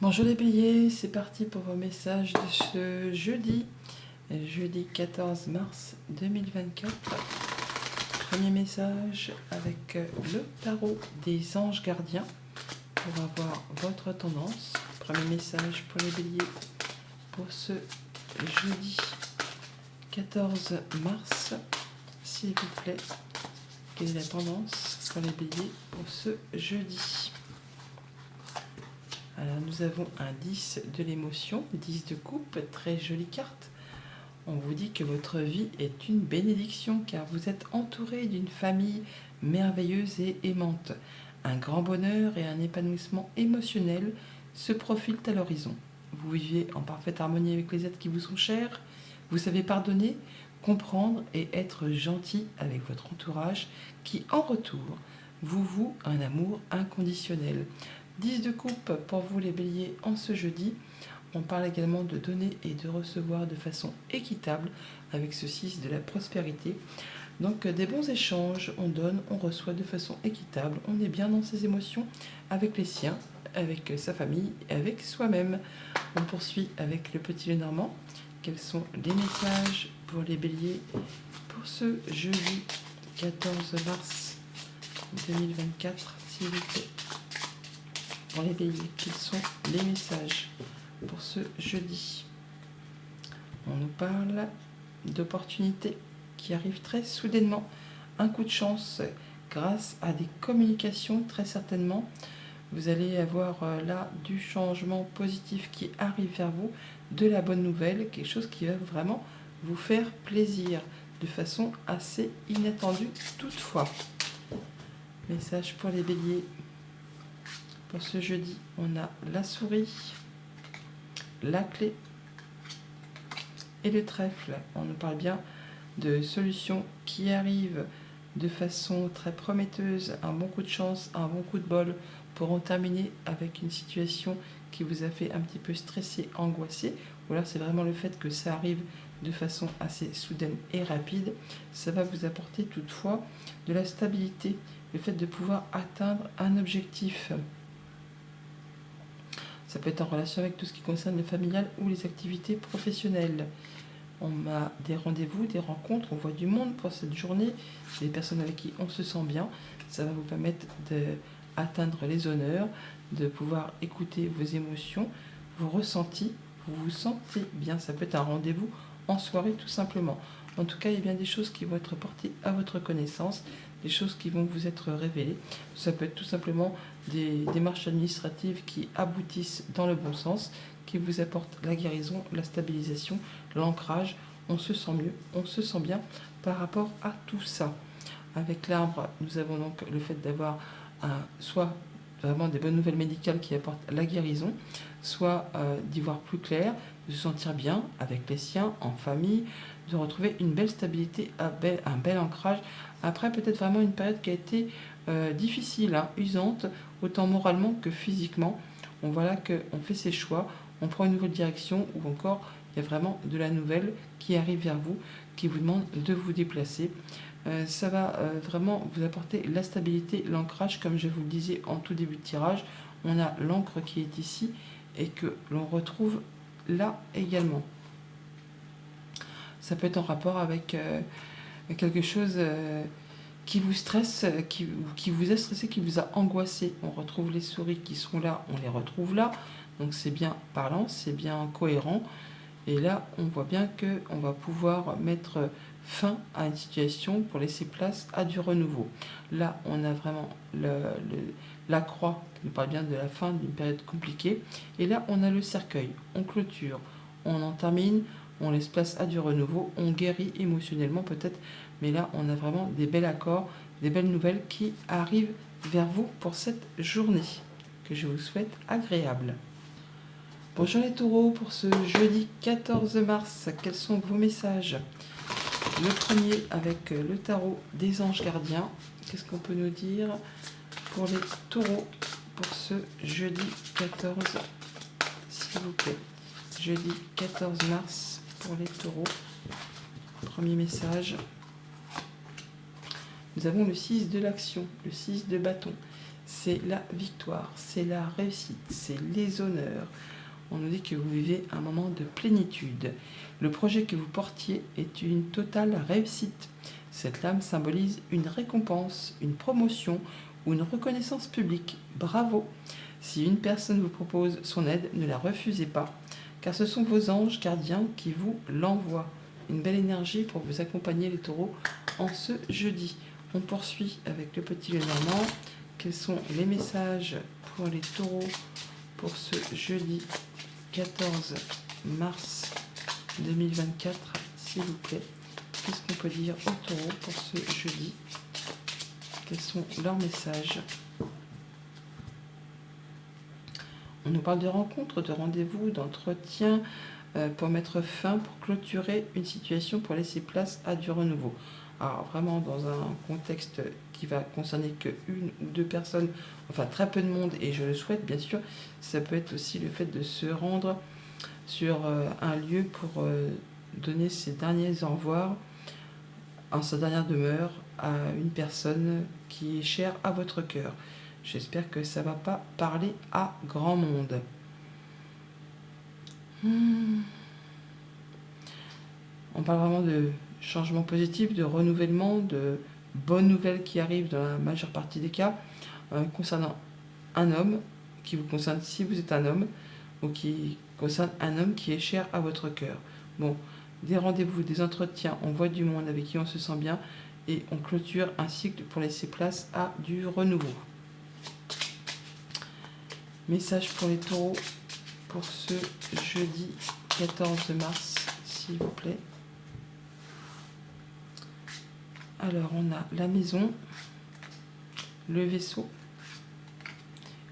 Bonjour les béliers, c'est parti pour vos messages de ce jeudi 14 mars 2024. Premier message avec le tarot des anges gardiens pour avoir votre tendance. Premier message pour les béliers pour ce jeudi 14 mars, s'il vous plaît. Quelle est la tendance pour les béliers pour ce jeudi? Alors nous avons un 10 de l'émotion, 10 de coupe, très jolie carte. On vous dit que votre vie est une bénédiction car vous êtes entouré d'une famille merveilleuse et aimante. Un grand bonheur et un épanouissement émotionnel se profilent à l'horizon. Vous vivez en parfaite harmonie avec les êtres qui vous sont chers. Vous savez pardonner, comprendre et être gentil avec votre entourage qui, en retour, vous voue un amour inconditionnel. 10 de coupe pour vous les béliers en ce jeudi. On parle également de donner et de recevoir de façon équitable avec ce 6 de la prospérité. Donc des bons échanges, on donne, on reçoit de façon équitable, on est bien dans ses émotions avec les siens, avec sa famille et avec soi-même. On poursuit avec le petit Lenormand. Quels sont les messages pour les béliers pour ce jeudi 14 mars 2024, s'il vous plaît? Pour les béliers, quels sont les messages pour ce jeudi? On nous parle d'opportunités qui arrivent très soudainement, un coup de chance grâce à des communications très certainement. Vous allez avoir là du changement positif qui arrive vers vous, de la bonne nouvelle, quelque chose qui va vraiment vous faire plaisir de façon assez inattendue toutefois. Message pour les béliers. Pour ce jeudi, on a la souris, la clé et le trèfle. On nous parle bien de solutions qui arrivent de façon très prometteuse, un bon coup de chance, un bon coup de bol pour en terminer avec une situation qui vous a fait un petit peu stressé, angoissé. Ou alors c'est vraiment le fait que ça arrive de façon assez soudaine et rapide. Ça va vous apporter toutefois de la stabilité, le fait de pouvoir atteindre un objectif. Ça peut être en relation avec tout ce qui concerne le familial ou les activités professionnelles. On a des rendez-vous, des rencontres, on voit du monde pour cette journée, des personnes avec qui on se sent bien. Ça va vous permettre d'atteindre les honneurs, de pouvoir écouter vos émotions, vos ressentis, vous vous sentez bien. Ça peut être un rendez-vous en soirée tout simplement. En tout cas, il y a bien des choses qui vont être portées à votre connaissance, des choses qui vont vous être révélées. Ça peut être tout simplement des démarches administratives qui aboutissent dans le bon sens, qui vous apportent la guérison, la stabilisation, l'ancrage. On se sent mieux, on se sent bien par rapport à tout ça. Avec l'arbre, nous avons donc le fait d'avoir soit vraiment des bonnes nouvelles médicales qui apportent la guérison, soit d'y voir plus clair, de se sentir bien avec les siens, en famille, de retrouver une belle stabilité, un bel ancrage. Après, peut-être vraiment une période qui a été difficile, usante, autant moralement que physiquement. On voit là qu'on fait ses choix, on prend une nouvelle direction, ou encore il y a vraiment de la nouvelle qui arrive vers vous, qui vous demande de vous déplacer. Ça va vraiment vous apporter la stabilité, l'ancrage, comme je vous le disais en tout début de tirage. On a l'encre qui est ici et que l'on retrouve là également. Ça peut être en rapport avec quelque chose qui vous stresse, qui vous a stressé, qui vous a angoissé. On retrouve les souris qui sont là, on les retrouve là. Donc c'est bien parlant, c'est bien cohérent. Et là, on voit bien qu'on va pouvoir mettre fin à une situation pour laisser place à du renouveau. Là, on a vraiment la croix qui nous parle bien de la fin d'une période compliquée. Et là, on a le cercueil. On clôture, on en termine, on laisse place à du renouveau, on guérit émotionnellement peut-être. Mais là, on a vraiment des bels accords, des belles nouvelles qui arrivent vers vous pour cette journée que je vous souhaite agréable. Bonjour les taureaux, pour ce jeudi 14 mars, quels sont vos messages? Le premier avec le tarot des anges gardiens. Qu'est-ce qu'on peut nous dire pour les taureaux pour ce jeudi 14, s'il vous plaît? Jeudi 14 mars pour les taureaux. Premier message. Nous avons le 6 de l'action, le 6 de bâton. c'est la victoire, c'est la réussite, c'est les honneurs. On nous dit que vous vivez un moment de plénitude. Le projet que vous portiez est une totale réussite. Cette lame symbolise une récompense, une promotion ou une reconnaissance publique. Bravo! Si une personne vous propose son aide, ne la refusez pas, car ce sont vos anges gardiens qui vous l'envoient. Une belle énergie pour vous accompagner les taureaux en ce jeudi. On poursuit avec le petit Lenormand. Quels sont les messages pour les taureaux pour ce jeudi 14 mars 2024, s'il vous plaît? Qu'est-ce qu'on peut dire aux taureaux pour ce jeudi? Quels sont leurs messages? On nous parle de rencontres, de rendez-vous, d'entretien pour mettre fin, pour clôturer une situation, pour laisser place à du renouveau. Alors vraiment dans un contexte qui va concerner que une ou deux personnes, enfin très peu de monde, et je le souhaite bien sûr, ça peut être aussi le fait de se rendre sur un lieu pour donner ses derniers au revoir, en sa dernière demeure, à une personne qui est chère à votre cœur. J'espère que ça ne va pas parler à grand monde. On parle vraiment de changement positif, de renouvellement, de bonnes nouvelles qui arrivent dans la majeure partie des cas, concernant un homme, qui vous concerne si vous êtes un homme, ou qui concerne un homme qui est cher à votre cœur. Bon, des rendez-vous, des entretiens, on voit du monde avec qui on se sent bien, et on clôture un cycle pour laisser place à du renouveau. Message pour les taureaux pour ce jeudi 14 mars, s'il vous plaît. Alors, on a la maison, le vaisseau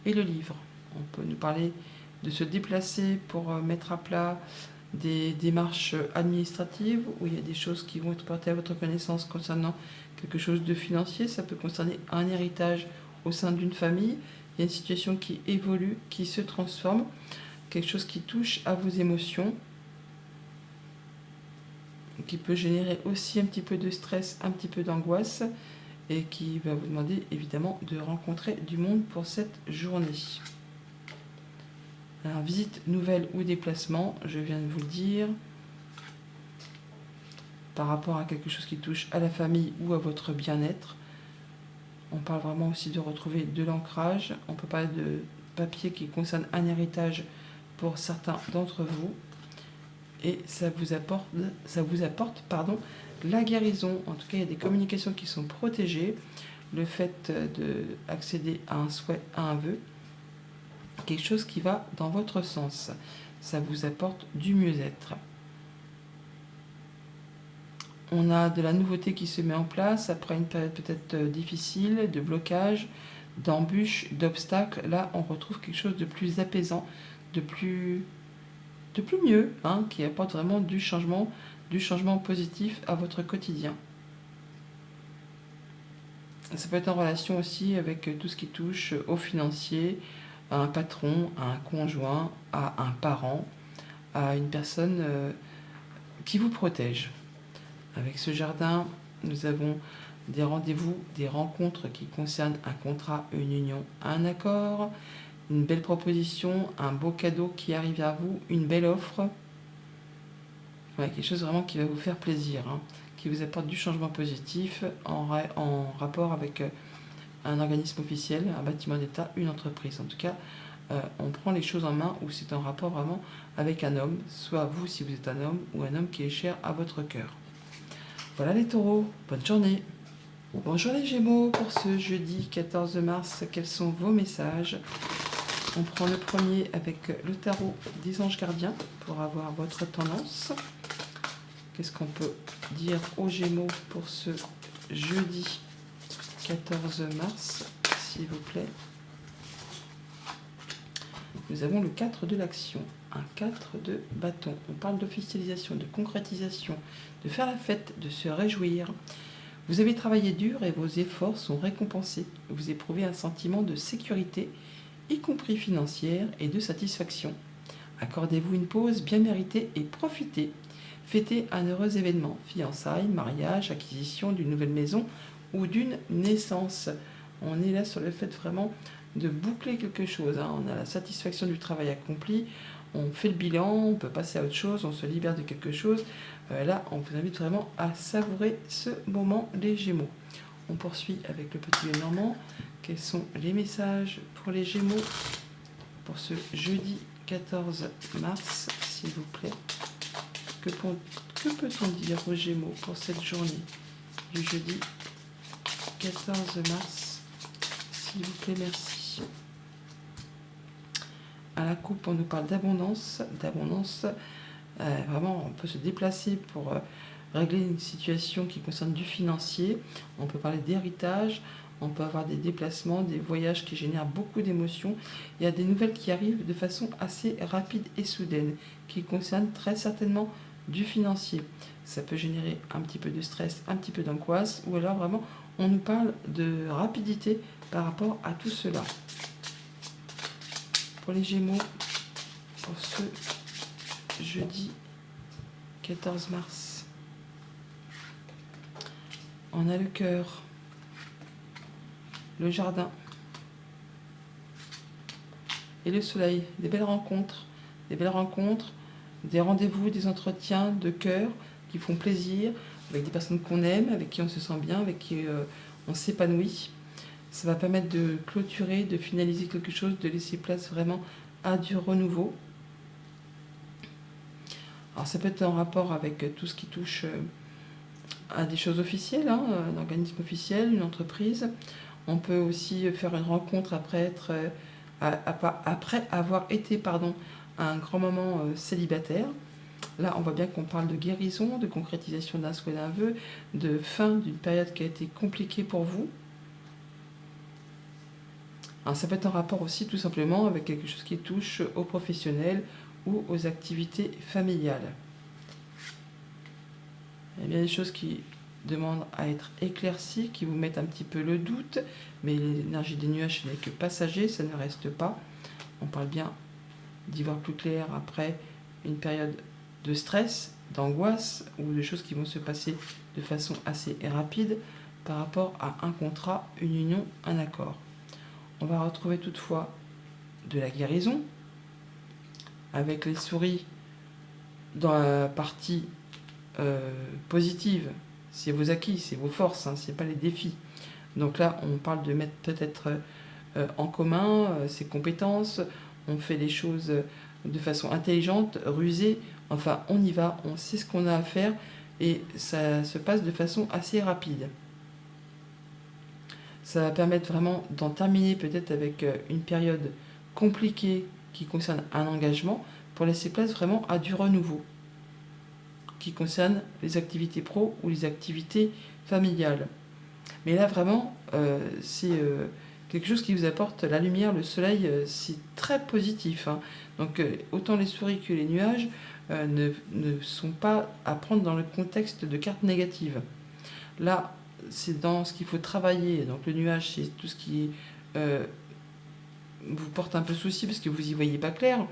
et le livre. On peut nous parler de se déplacer pour mettre à plat des démarches administratives où il y a des choses qui vont être portées à votre connaissance concernant quelque chose de financier. Ça peut concerner un héritage au sein d'une famille. Il y a une situation qui évolue, qui se transforme, quelque chose qui touche à vos émotions, qui peut générer aussi un petit peu de stress, un petit peu d'angoisse, et qui va vous demander évidemment de rencontrer du monde pour cette journée. Alors, visite, nouvelle ou déplacement, je viens de vous le dire, par rapport à quelque chose qui touche à la famille ou à votre bien-être. On parle vraiment aussi de retrouver de l'ancrage. On peut parler de papier qui concerne un héritage pour certains d'entre vous. Et ça vous apporte la guérison. En tout cas, il y a des communications qui sont protégées. Le fait d'accéder à un souhait, à un vœu, quelque chose qui va dans votre sens. Ça vous apporte du mieux-être. On a de la nouveauté qui se met en place après une période peut-être difficile, de blocage, d'embûches, d'obstacles. Là, on retrouve quelque chose de plus apaisant, de plus mieux, qui apporte vraiment du changement positif à votre quotidien. Ça peut être en relation aussi avec tout ce qui touche au financier, à un patron, à un conjoint, à un parent, à une personne qui vous protège. Avec ce jardin, nous avons des rendez-vous, des rencontres qui concernent un contrat, une union, un accord, une belle proposition, un beau cadeau qui arrive à vous, une belle offre. Ouais, quelque chose vraiment qui va vous faire plaisir, qui vous apporte du changement positif en rapport avec un organisme officiel, un bâtiment d'État, une entreprise. En tout cas, on prend les choses en main où c'est en rapport vraiment avec un homme, soit vous si vous êtes un homme, ou un homme qui est cher à votre cœur. Voilà les taureaux, bonne journée. Bonjour les Gémeaux, pour ce jeudi 14 mars, quels sont vos messages? On prend le premier avec le tarot des anges gardiens pour avoir votre tendance. Qu'est-ce qu'on peut dire aux Gémeaux pour ce jeudi 14 mars, s'il vous plaît? Nous avons le 4 de l'action, un 4 de bâton. On parle d'officialisation, de concrétisation, de faire la fête, de se réjouir. Vous avez travaillé dur et vos efforts sont récompensés. Vous éprouvez un sentiment de sécurité, y compris financière, et de satisfaction. Accordez-vous une pause bien méritée et profitez. Fêtez un heureux événement, fiançailles, mariage, acquisition d'une nouvelle maison ou d'une naissance. On est là sur le fait vraiment de boucler quelque chose, hein. On a la satisfaction du travail accompli, on fait le bilan, on peut passer à autre chose, on se libère de quelque chose. Là, on vous invite vraiment à savourer ce moment, les Gémeaux. On poursuit avec le petit Lenormand. Quels sont les messages pour les Gémeaux pour ce jeudi 14 mars, s'il vous plaît? Que peut-on dire aux Gémeaux pour cette journée du jeudi 14 mars, s'il vous plaît? Merci. À la coupe, on nous parle d'abondance. Vraiment, on peut se déplacer pour régler une situation qui concerne du financier. On peut parler d'héritage. On peut avoir des déplacements, des voyages qui génèrent beaucoup d'émotions. Il y a des nouvelles qui arrivent de façon assez rapide et soudaine, qui concernent très certainement du financier. Ça peut générer un petit peu de stress, un petit peu d'angoisse, ou alors vraiment, on nous parle de rapidité par rapport à tout cela. Pour les Gémeaux, pour ce jeudi 14 mars, on a le cœur, le jardin et le soleil. Des belles rencontres, des rendez-vous, des entretiens de cœur qui font plaisir, avec des personnes qu'on aime, avec qui on se sent bien, avec qui on s'épanouit. Ça va permettre de clôturer, de finaliser quelque chose, de laisser place vraiment à du renouveau. Alors ça peut être en rapport avec tout ce qui touche à des choses officielles, hein, un organisme officiel, une entreprise. On peut aussi faire une rencontre après avoir été à un grand moment célibataire. Là, on voit bien qu'on parle de guérison, de concrétisation d'un souhait, d'un vœu, de fin d'une période qui a été compliquée pour vous. Alors, ça peut être en rapport aussi tout simplement avec quelque chose qui touche aux professionnels ou aux activités familiales. Il y a bien des choses qui demandent à être éclaircies, qui vous mettent un petit peu le doute, mais l'énergie des nuages, ce n'est que passager, ça ne reste pas. On parle bien d'y voir plus clair après une période de stress, d'angoisse, ou de choses qui vont se passer de façon assez rapide par rapport à un contrat, une union, un accord. On va retrouver toutefois de la guérison, avec les souris dans la partie positive. C'est vos acquis, c'est vos forces, hein, c'est pas les défis. Donc là, on parle de mettre peut-être en commun ses compétences, on fait les choses de façon intelligente, rusée, enfin on y va, on sait ce qu'on a à faire et ça se passe de façon assez rapide. Ça va permettre vraiment d'en terminer peut-être avec une période compliquée qui concerne un engagement pour laisser place vraiment à du renouveau qui concerne les activités pro ou les activités familiales. Mais là vraiment, c'est quelque chose qui vous apporte la lumière, le soleil, c'est très positif, hein. Donc autant les souris que les nuages ne sont pas à prendre dans le contexte de cartes négatives. Là, c'est dans ce qu'il faut travailler. Donc le nuage, c'est tout ce qui vous porte un peu souci parce que vous n'y voyez pas clair.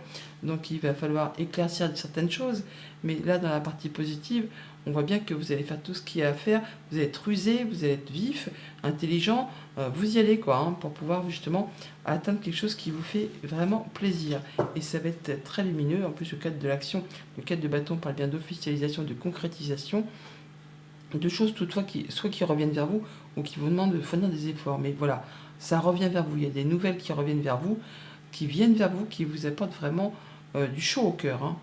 Donc il va falloir éclaircir certaines choses. Mais là, dans la partie positive, on voit bien que vous allez faire tout ce qu'il y a à faire. Vous allez être rusé, vous allez être vif, intelligent. Vous y allez, quoi, hein, pour pouvoir justement atteindre quelque chose qui vous fait vraiment plaisir. Et ça va être très lumineux. En plus, le cadre de l'action, le cadre de bâton parle bien d'officialisation, de concrétisation. De choses toutefois soit qui reviennent vers vous ou qui vous demandent de fournir des efforts. Mais voilà, ça revient vers vous. Il y a des nouvelles qui reviennent vers vous, qui viennent vers vous, qui vous apportent vraiment du chaud au cœur, hein.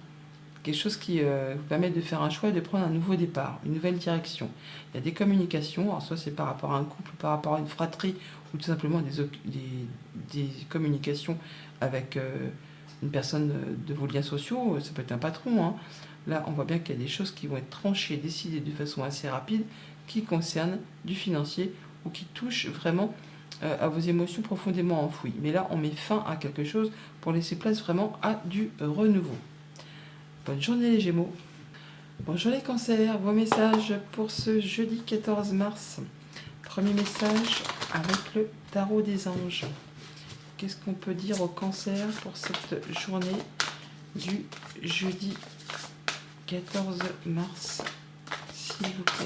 Quelque chose qui vous permet de faire un choix et de prendre un nouveau départ, une nouvelle direction. Il y a des communications, alors soit c'est par rapport à un couple, par rapport à une fratrie, ou tout simplement des communications avec une personne de vos liens sociaux, ça peut être un patron, hein. Là, on voit bien qu'il y a des choses qui vont être tranchées, décidées de façon assez rapide, qui concernent du financier ou qui touchent vraiment à vos émotions profondément enfouies. Mais là, on met fin à quelque chose pour laisser place vraiment à du renouveau. Bonne journée les Gémeaux. Bonjour les Cancers, vos messages pour ce jeudi 14 mars. Premier message avec le tarot des anges. Qu'est-ce qu'on peut dire aux Cancers pour cette journée du jeudi 14 mars, s'il vous plaît?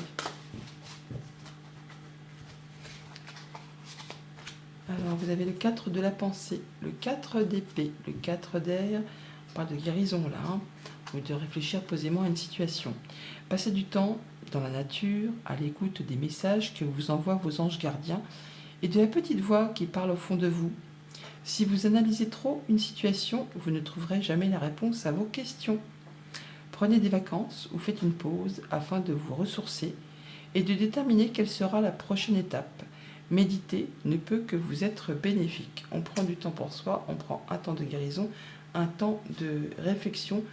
Alors, vous avez le 4 de la pensée, le 4 d'épée, le 4 d'air. On parle de guérison là, hein, ou de réfléchir posément à une situation. Passez du temps dans la nature, à l'écoute des messages que vous envoient vos anges gardiens et de la petite voix qui parle au fond de vous. Si vous analysez trop une situation, vous ne trouverez jamais la réponse à vos questions. Prenez des vacances ou faites une pause afin de vous ressourcer et de déterminer quelle sera la prochaine étape. Méditer ne peut que vous être bénéfique. On prend du temps pour soi, on prend un temps de guérison, un temps de réflexion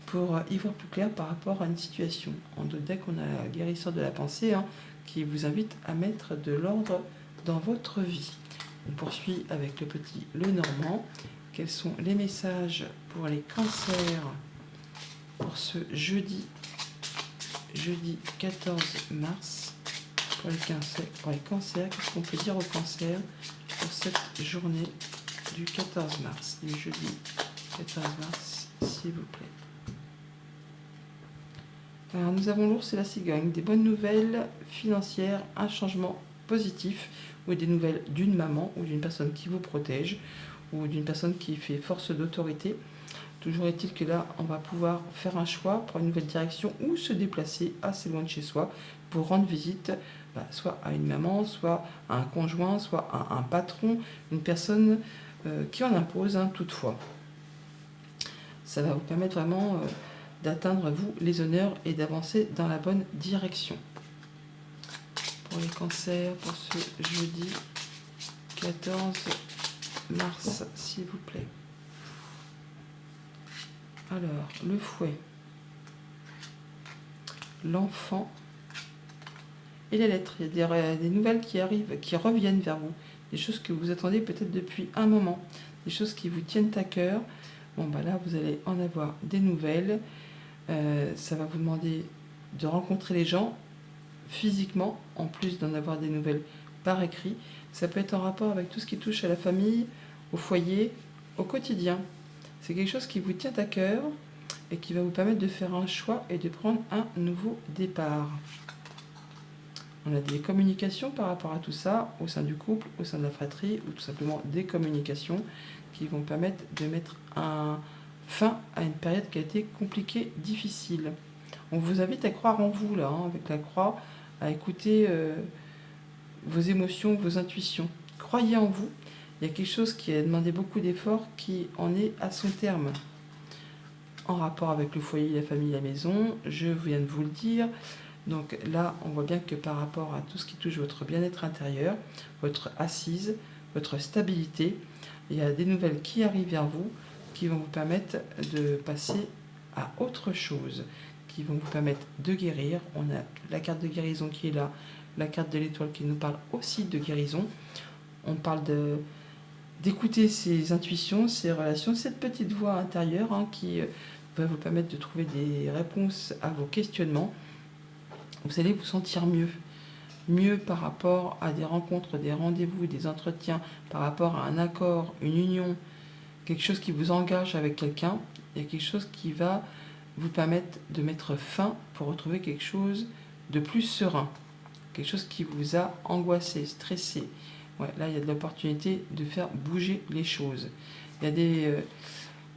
pour y voir plus clair par rapport à une situation. En deck, on a la guérisseur de la pensée, hein, qui vous invite à mettre de l'ordre dans votre vie. On poursuit avec le petit Lenormand. Quels sont les messages pour les cancers pour ce jeudi 14 mars pour les cancers, qu'est-ce qu'on peut dire aux cancers pour cette journée du 14 mars, du jeudi 14 mars, s'il vous plaît. Alors, nous avons l'ours et la cigogne, des bonnes nouvelles financières, un changement positif ou des nouvelles d'une maman ou d'une personne qui vous protège ou d'une personne qui fait force d'autorité. Toujours est-il que là, on va pouvoir faire un choix pour une nouvelle direction ou se déplacer assez loin de chez soi pour rendre visite soit à une maman, soit à un conjoint, soit à un patron, une personne qui en impose, hein, toutefois. Ça va vous permettre vraiment d'atteindre, vous, les honneurs et d'avancer dans la bonne direction. Pour les cancers, pour ce jeudi 14 mars, s'il vous plaît. Alors, le fouet, l'enfant et les lettres. Il y a des nouvelles qui arrivent, qui reviennent vers vous. Des choses que vous attendez peut-être depuis un moment. Des choses qui vous tiennent à cœur. Bon, là, vous allez en avoir des nouvelles. Ça va vous demander de rencontrer les gens physiquement, en plus d'en avoir des nouvelles par écrit. Ça peut être en rapport avec tout ce qui touche à la famille, au foyer, au quotidien. C'est quelque chose qui vous tient à cœur et qui va vous permettre de faire un choix et de prendre un nouveau départ. On a des communications par rapport à tout ça, au sein du couple, au sein de la fratrie, ou tout simplement des communications qui vont permettre de mettre fin à une période qui a été compliquée, difficile. On vous invite à croire en vous, là, hein, avec la croix, à écouter vos émotions, vos intuitions. Croyez en vous. Il y a quelque chose qui a demandé beaucoup d'efforts qui en est à son terme. En rapport avec le foyer, la famille, la maison, je viens de vous le dire. Donc là, on voit bien que par rapport à tout ce qui touche votre bien-être intérieur, votre assise, votre stabilité, il y a des nouvelles qui arrivent vers vous, qui vont vous permettre de passer à autre chose, qui vont vous permettre de guérir. On a la carte de guérison qui est là, la carte de l'étoile qui nous parle aussi de guérison. On parle d'écouter ses intuitions, ses relations, cette petite voix intérieure, hein, qui va vous permettre de trouver des réponses à vos questionnements. Vous allez vous sentir mieux par rapport à des rencontres, des rendez-vous, des entretiens, par rapport à un accord, une union, quelque chose qui vous engage avec quelqu'un. Il y a quelque chose qui va vous permettre de mettre fin pour retrouver quelque chose de plus serein, quelque chose qui vous a angoissé, stressé. Ouais, là, il y a de l'opportunité de faire bouger les choses. Il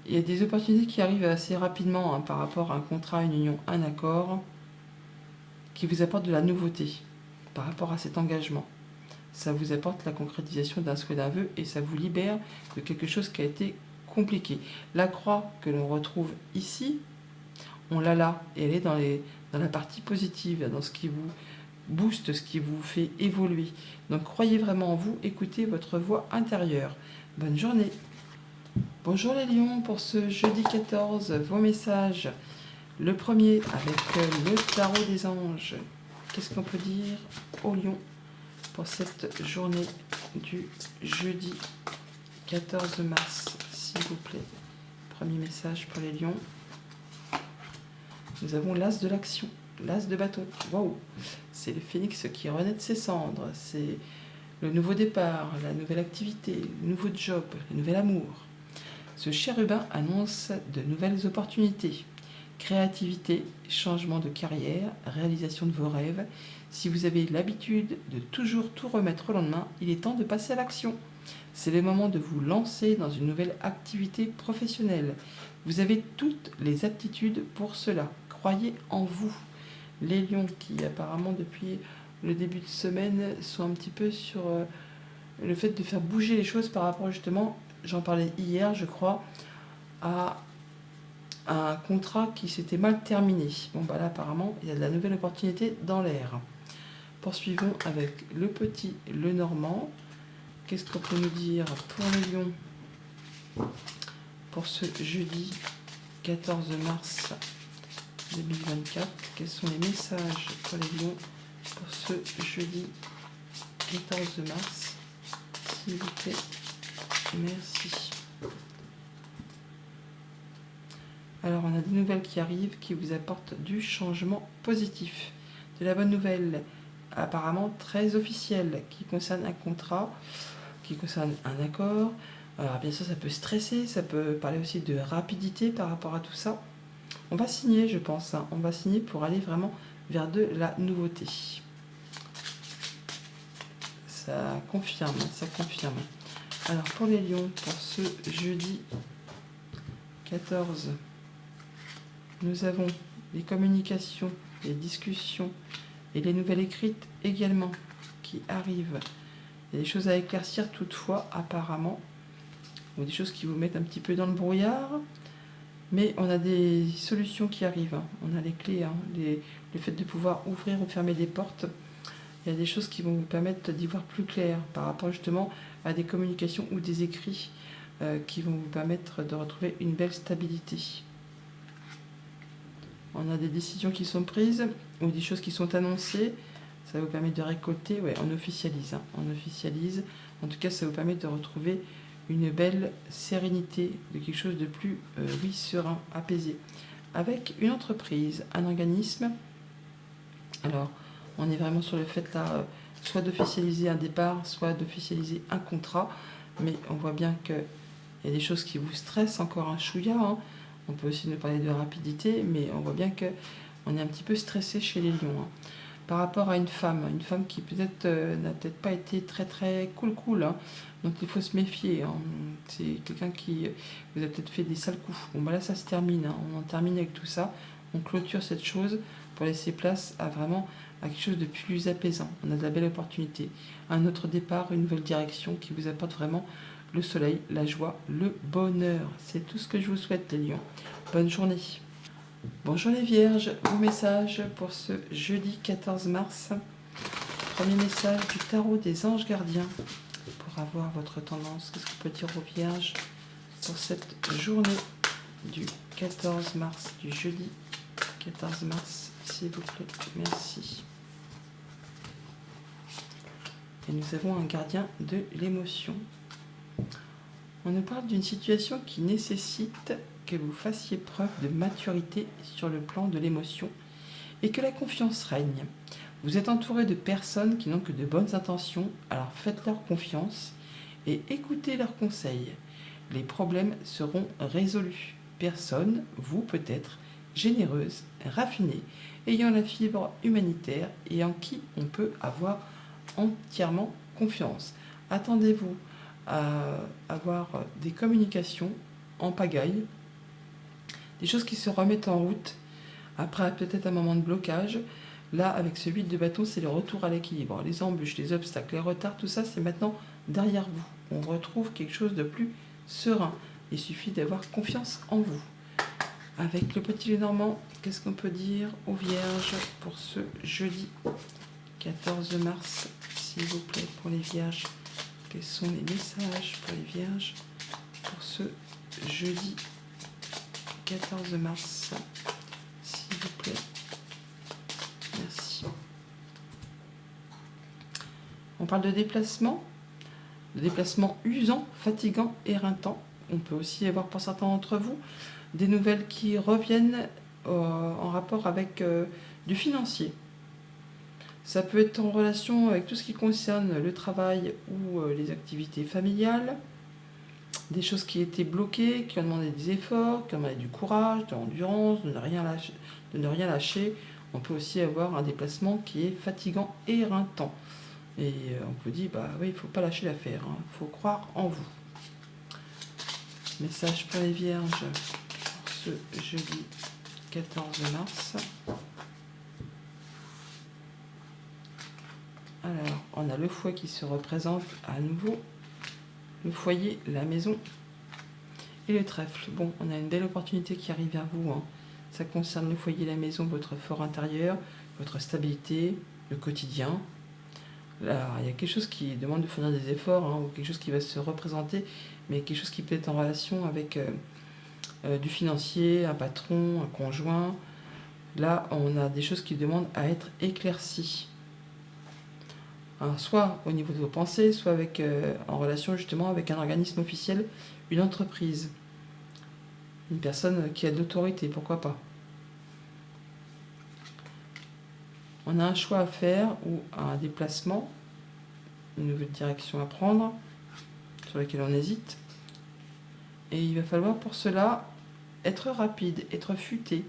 y a des opportunités qui arrivent assez rapidement, hein, par rapport à un contrat, une union, un accord, qui vous apporte de la nouveauté par rapport à cet engagement. Ça vous apporte la concrétisation d'un souhait, d'un vœu, et ça vous libère de quelque chose qui a été compliqué. La croix que l'on retrouve ici, on l'a là, et elle est dans la partie positive, dans ce qui vous booste, ce qui vous fait évoluer. Donc croyez vraiment en vous, écoutez votre voix intérieure. Bonne journée. Bonjour les lions, pour ce jeudi 14, vos messages. Le premier avec le tarot des anges. Qu'est-ce qu'on peut dire aux lions pour cette journée du jeudi 14 mars, s'il vous plaît? Premier message pour les lions. Nous avons l'as de l'action, l'as de bâton. Waouh! C'est le phénix qui renaît de ses cendres. C'est le nouveau départ, la nouvelle activité, le nouveau job, le nouvel amour. Ce chérubin annonce de nouvelles opportunités. Créativité, changement de carrière, réalisation de vos rêves. Si vous avez l'habitude de toujours tout remettre au lendemain, il est temps de passer à l'action. C'est le moment de vous lancer dans une nouvelle activité professionnelle. Vous avez toutes les aptitudes pour cela. Croyez en vous. Les lions qui apparemment depuis le début de semaine sont un petit peu sur le fait de faire bouger les choses par rapport justement, j'en parlais hier je crois, à un contrat qui s'était mal terminé. Bon bah là apparemment il y a de la nouvelle opportunité dans l'air. Poursuivons avec le petit Lenormand. Qu'est-ce qu'on peut nous dire pour les lions pour ce jeudi 14 mars 2024? Quels sont les messages pour les lions pour ce jeudi 14 mars, s'il vous plaît? Merci. Alors, on a des nouvelles qui arrivent, qui vous apportent du changement positif. De la bonne nouvelle, apparemment très officielle, qui concerne un contrat, qui concerne un accord. Alors, bien sûr, ça peut stresser, ça peut parler aussi de rapidité par rapport à tout ça. On va signer, je pense. Hein. On va signer pour aller vraiment vers de la nouveauté. Ça confirme, ça confirme. Alors, pour les lions, pour ce jeudi 14, nous avons les communications, les discussions et les nouvelles écrites également qui arrivent. Il y a des choses à éclaircir toutefois, apparemment, ou des choses qui vous mettent un petit peu dans le brouillard. Mais on a des solutions qui arrivent. Hein. On a les clés, hein. Le fait de pouvoir ouvrir ou fermer des portes. Il y a des choses qui vont vous permettre d'y voir plus clair par rapport justement à des communications ou des écrits qui vont vous permettre de retrouver une belle stabilité. On a des décisions qui sont prises ou des choses qui sont annoncées. Ça va vous permettre de récolter. Ouais, on officialise. Hein. On officialise. En tout cas, ça vous permet de retrouver une belle sérénité, de quelque chose de plus serein, apaisé. Avec une entreprise, un organisme. Alors, on est vraiment sur le fait là, soit d'officialiser un départ, soit d'officialiser un contrat. Mais on voit bien qu'il y a des choses qui vous stressent encore un chouïa. Hein. On peut aussi nous parler de rapidité, mais on voit bien qu'on est un petit peu stressé chez les lions. Hein. Par rapport à une femme qui peut-être n'a peut-être pas été très très cool, hein. Donc il faut se méfier. Hein. C'est quelqu'un qui vous a peut-être fait des sales coups. Bon bah là ça se termine, hein. On en termine avec tout ça. On clôture cette chose pour laisser place à vraiment à quelque chose de plus apaisant. On a de la belle opportunité, un autre départ, une nouvelle direction qui vous apporte vraiment le soleil, la joie, le bonheur. C'est tout ce que je vous souhaite les lions. Bonne journée. Bonjour les vierges, vos messages pour ce jeudi 14 mars. Premier message du tarot des anges gardiens pour avoir votre tendance. Qu'est-ce qu'on peut dire aux vierges pour cette journée du 14 mars, du jeudi 14 mars, s'il vous plaît. Merci. Et nous avons un gardien de l'émotion. On nous parle d'une situation qui nécessite que vous fassiez preuve de maturité sur le plan de l'émotion et que la confiance règne. Vous êtes entouré de personnes qui n'ont que de bonnes intentions, alors faites-leur confiance et écoutez leurs conseils. Les problèmes seront résolus. Personne, vous peut-être, généreuse, raffinée, ayant la fibre humanitaire et en qui on peut avoir entièrement confiance. Attendez-vous à avoir des communications en pagaille, des choses qui se remettent en route, après peut-être un moment de blocage. Là, avec ce 8 de bâton, c'est le retour à l'équilibre. Les embûches, les obstacles, les retards, tout ça, c'est maintenant derrière vous. On retrouve quelque chose de plus serein. Il suffit d'avoir confiance en vous. Avec le petit Lenormand, qu'est-ce qu'on peut dire aux vierges pour ce jeudi 14 mars, s'il vous plaît, pour les vierges? Quels sont les messages pour les vierges pour ce jeudi 14 mars, s'il vous plaît? Merci. On parle de déplacement usant, fatigant, éreintant. On peut aussi avoir pour certains d'entre vous des nouvelles qui reviennent en rapport avec du financier. Ça peut être en relation avec tout ce qui concerne le travail ou les activités familiales, des choses qui étaient bloquées, qui ont demandé des efforts, qui ont demandé du courage, de l'endurance, de ne rien lâcher. On peut aussi avoir un déplacement qui est fatigant et éreintant. Et on vous dit, bah oui, il ne faut pas lâcher l'affaire, il faut croire en vous. Message pour les vierges pour ce jeudi 14 mars. Alors, on a le foie qui se représente à nouveau, le foyer, la maison et le trèfle. Bon, on a une belle opportunité qui arrive vers vous. Ça concerne le foyer, la maison, votre fort intérieur, votre stabilité, le quotidien. Là, il y a quelque chose qui demande de fournir des efforts, ou quelque chose qui va se représenter, mais quelque chose qui peut être en relation avec du financier, un patron, un conjoint. Là, on a des choses qui demandent à être éclaircies. Soit au niveau de vos pensées, soit avec, en relation justement avec un organisme officiel, une entreprise, une personne qui a de l'autorité, pourquoi pas. On a un choix à faire ou un déplacement, une nouvelle direction à prendre, sur laquelle on hésite. Et il va falloir pour cela être rapide, être futé,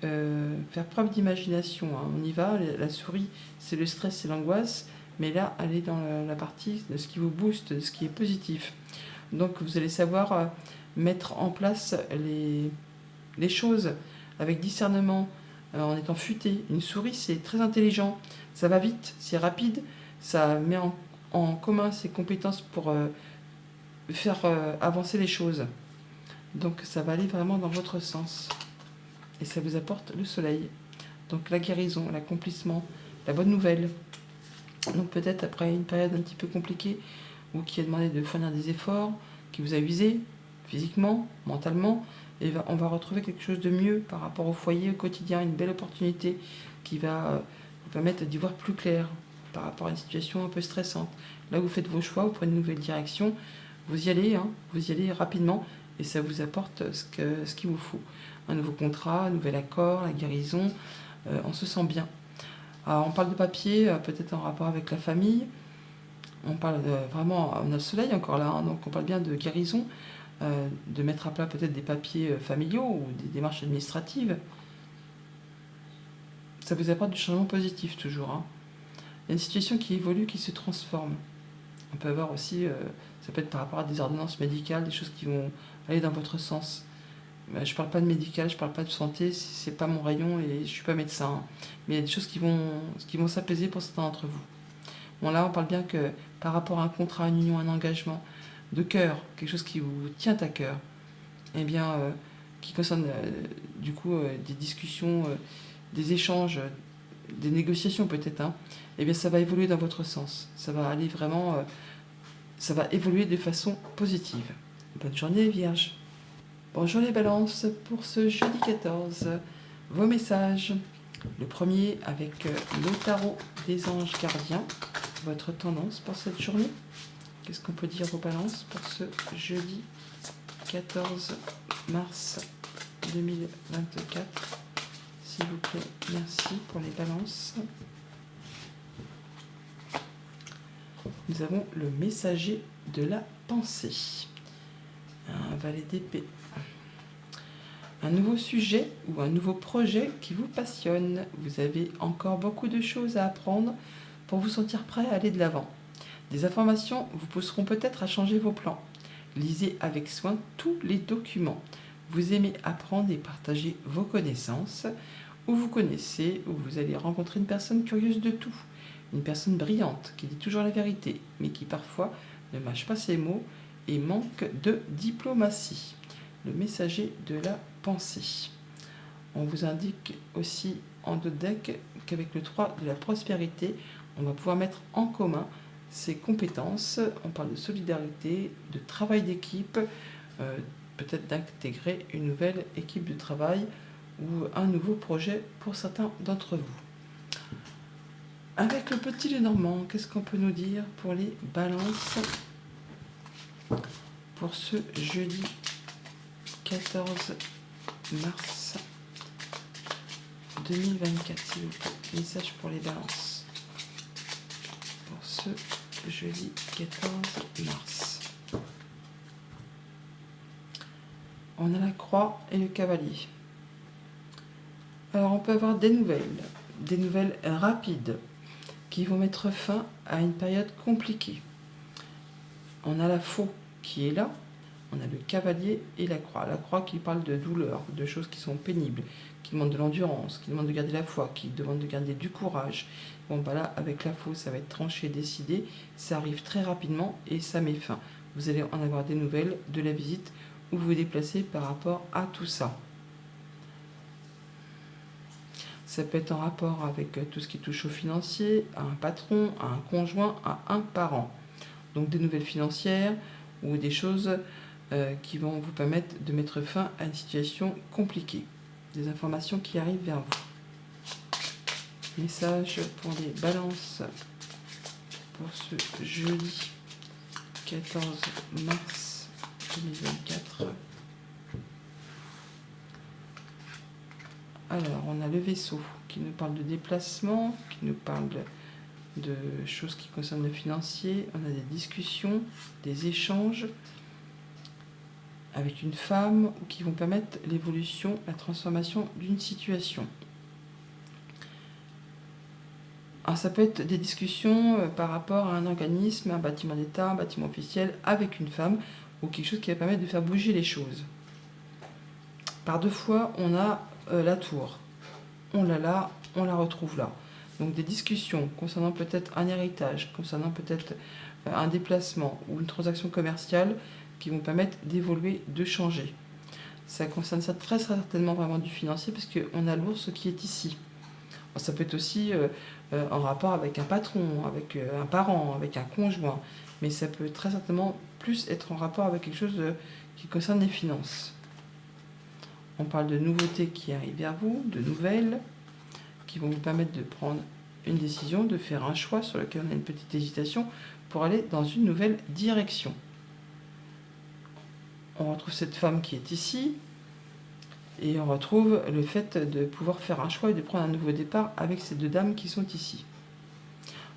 faire preuve d'imagination. On y va, la souris, c'est le stress, c'est l'angoisse, mais là, elle est dans la partie de ce qui vous booste, de ce qui est positif. Donc vous allez savoir mettre en place les choses avec discernement, en étant futé. Une souris, c'est très intelligent, ça va vite, c'est rapide, ça met en commun ses compétences pour faire avancer les choses. Donc ça va aller vraiment dans votre sens. Et ça vous apporte le soleil. Donc la guérison, l'accomplissement, la bonne nouvelle. Donc peut-être après une période un petit peu compliquée, ou qui a demandé de fournir des efforts, qui vous a usé physiquement, mentalement, et on va retrouver quelque chose de mieux par rapport au foyer, au quotidien, une belle opportunité qui va vous permettre d'y voir plus clair par rapport à une situation un peu stressante. Là, vous faites vos choix, vous prenez une nouvelle direction, vous y allez rapidement, et ça vous apporte ce qu'il vous faut. Un nouveau contrat, un nouvel accord, la guérison, on se sent bien. Alors, on parle de papier, peut-être en rapport avec la famille. On parle vraiment, on a le soleil encore là, donc on parle bien de guérison, de mettre à plat peut-être des papiers familiaux ou des démarches administratives. Ça vous apporte du changement positif toujours. Il y a une situation qui évolue, qui se transforme. On peut avoir aussi, ça peut être par rapport à des ordonnances médicales, des choses qui vont aller dans votre sens. Je ne parle pas de médical, je ne parle pas de santé, c'est pas mon rayon et je ne suis pas médecin. Mais il y a des choses qui vont s'apaiser pour certains d'entre vous. Bon, là, on parle bien que par rapport à un contrat, une union, un engagement de cœur, quelque chose qui vous tient à cœur, eh bien, qui concerne du coup des discussions, des échanges, des négociations peut-être, eh bien, ça va évoluer dans votre sens. Ça va aller vraiment, ça va évoluer de façon positive. Bonne journée, Vierge. Bonjour les balances, pour ce jeudi 14, vos messages. Le premier avec le tarot des anges gardiens, votre tendance pour cette journée. Qu'est-ce qu'on peut dire aux balances pour ce jeudi 14 mars 2024? S'il vous plaît, merci pour les balances. Nous avons le messager de la pensée. Un valet d'épée. Un nouveau sujet ou un nouveau projet qui vous passionne. Vous avez encore beaucoup de choses à apprendre pour vous sentir prêt à aller de l'avant. Des informations vous pousseront peut-être à changer vos plans. Lisez avec soin tous les documents. Vous aimez apprendre et partager vos connaissances. Ou vous connaissez, ou vous allez rencontrer une personne curieuse de tout. Une personne brillante qui dit toujours la vérité, mais qui parfois ne mâche pas ses mots et manque de diplomatie. Le messager de la pensée. On vous indique aussi en dos de deck qu'avec le 3 de la prospérité, on va pouvoir mettre en commun ses compétences. On parle de solidarité, de travail d'équipe, peut-être d'intégrer une nouvelle équipe de travail ou un nouveau projet pour certains d'entre vous. Avec le petit Lenormand, qu'est-ce qu'on peut nous dire pour les balances pour ce jeudi 14 mars 2024, s'il vous plaît. Message pour les balances pour ce jeudi 14 mars. On a la croix et le cavalier. Alors on peut avoir des nouvelles des nouvelles rapides qui vont mettre fin à une période compliquée. On a la faux qui est là, on a le cavalier et la croix. La croix qui parle de douleur, de choses qui sont pénibles, qui demandent de l'endurance, qui demandent de garder la foi, qui demandent de garder du courage. Bon, bah là, avec la faux, ça va être tranché, décidé, ça arrive très rapidement et ça met fin. Vous allez en avoir des nouvelles de la visite où vous vous déplacez par rapport à tout ça. Ça peut être en rapport avec tout ce qui touche au financier, à un patron, à un conjoint, à un parent. Donc des nouvelles financières ou des choses qui vont vous permettre de mettre fin à une situation compliquée. Des informations qui arrivent vers vous. Message pour les balances pour ce jeudi 14 mars 2024. Alors, on a le vaisseau qui nous parle de déplacement, qui nous parle de choses qui concernent le financier. On a des discussions, des échanges avec une femme qui vont permettre l'évolution, la transformation d'une situation. Alors, ça peut être des discussions par rapport à un organisme, un bâtiment d'État, un bâtiment officiel avec une femme ou quelque chose qui va permettre de faire bouger les choses. Par deux fois, on a la tour. On l'a là, on la retrouve là. Donc des discussions concernant peut-être un héritage, concernant peut-être un déplacement ou une transaction commerciale qui vont permettre d'évoluer, de changer. Ça concerne ça très certainement vraiment du financier parce qu'on a l'ours qui est ici. Alors, ça peut être aussi en rapport avec un patron, avec un parent, avec un conjoint, mais ça peut très certainement plus être en rapport avec quelque chose qui concerne les finances. On parle de nouveautés qui arrivent vers vous, de nouvelles, qui vont vous permettre de prendre une décision, de faire un choix sur lequel on a une petite hésitation pour aller dans une nouvelle direction. On retrouve cette femme qui est ici et on retrouve le fait de pouvoir faire un choix et de prendre un nouveau départ avec ces deux dames qui sont ici.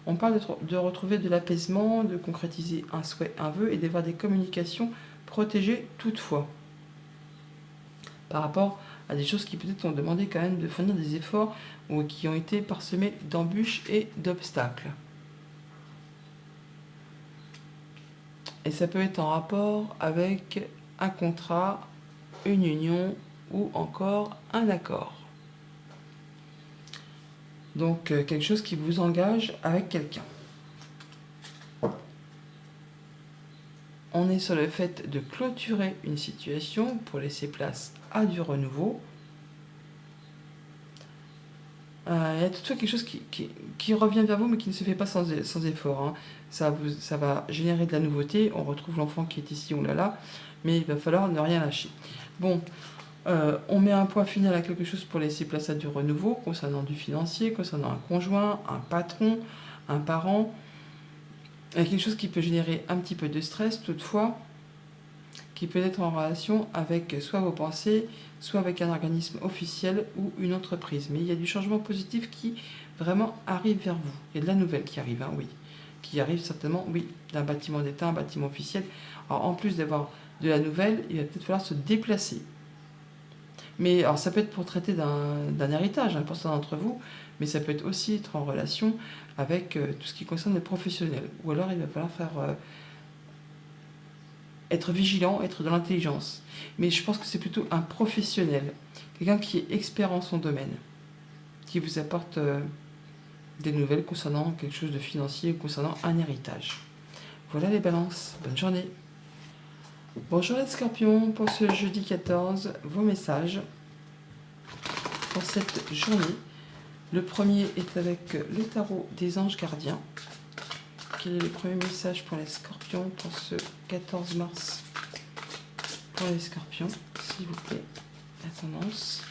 On parle de retrouver de l'apaisement, de concrétiser un souhait, un vœu et d'avoir des communications protégées toutefois. Par rapport à des choses qui peut-être ont demandé quand même de fournir des efforts ou qui ont été parsemés d'embûches et d'obstacles. Et ça peut être en rapport avec un contrat, une union ou encore un accord. Donc quelque chose qui vous engage avec quelqu'un. On est sur le fait de clôturer une situation pour laisser place à du renouveau. Il y a toutefois quelque chose qui revient vers vous mais qui ne se fait pas sans effort. Hein. Ça va générer de la nouveauté. On retrouve l'enfant qui est ici, oh là là, mais il va falloir ne rien lâcher. Bon, on met un point final à quelque chose pour laisser place à du renouveau concernant du financier, concernant un conjoint, un patron, un parent. Il y a quelque chose qui peut générer un petit peu de stress toutefois, qui peut être en relation avec soit vos pensées, soit avec un organisme officiel ou une entreprise. Mais il y a du changement positif qui vraiment arrive vers vous. Il y a de la nouvelle qui arrive, hein, oui. Qui arrive certainement, oui, d'un bâtiment d'État, un bâtiment officiel. Alors en plus d'avoir de la nouvelle, il va peut-être falloir se déplacer. Mais alors ça peut être pour traiter d'un héritage, hein, pour certains d'entre vous, mais ça peut être aussi être en relation avec tout ce qui concerne les professionnels. Ou alors il va falloir être vigilant, être dans l'intelligence. Mais je pense que c'est plutôt un professionnel, quelqu'un qui est expert en son domaine, qui vous apporte des nouvelles concernant quelque chose de financier ou concernant un héritage. Voilà les balances, bonne journée. Bonjour les scorpions, pour ce jeudi 14, vos messages pour cette journée. Le premier est avec le tarot des anges gardiens. Quel est le premier message pour les scorpions pour ce 14 mars? Pour les scorpions, s'il vous plaît, la tendance,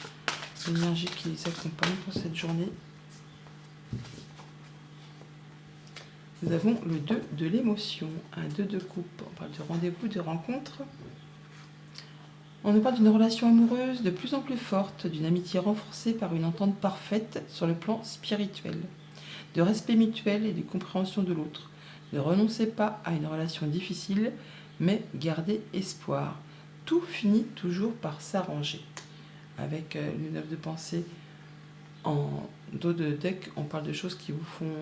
l'énergie qui les accompagne pour cette journée. Nous avons le 2 de l'émotion, un 2 de coupe. On parle de rendez-vous, de rencontre. On nous parle d'une relation amoureuse de plus en plus forte, d'une amitié renforcée par une entente parfaite sur le plan spirituel, de respect mutuel et de compréhension de l'autre. Ne renoncez pas à une relation difficile, mais gardez espoir. Tout finit toujours par s'arranger. Avec le 9 de pensée En dos de deck, on parle de choses qui vous font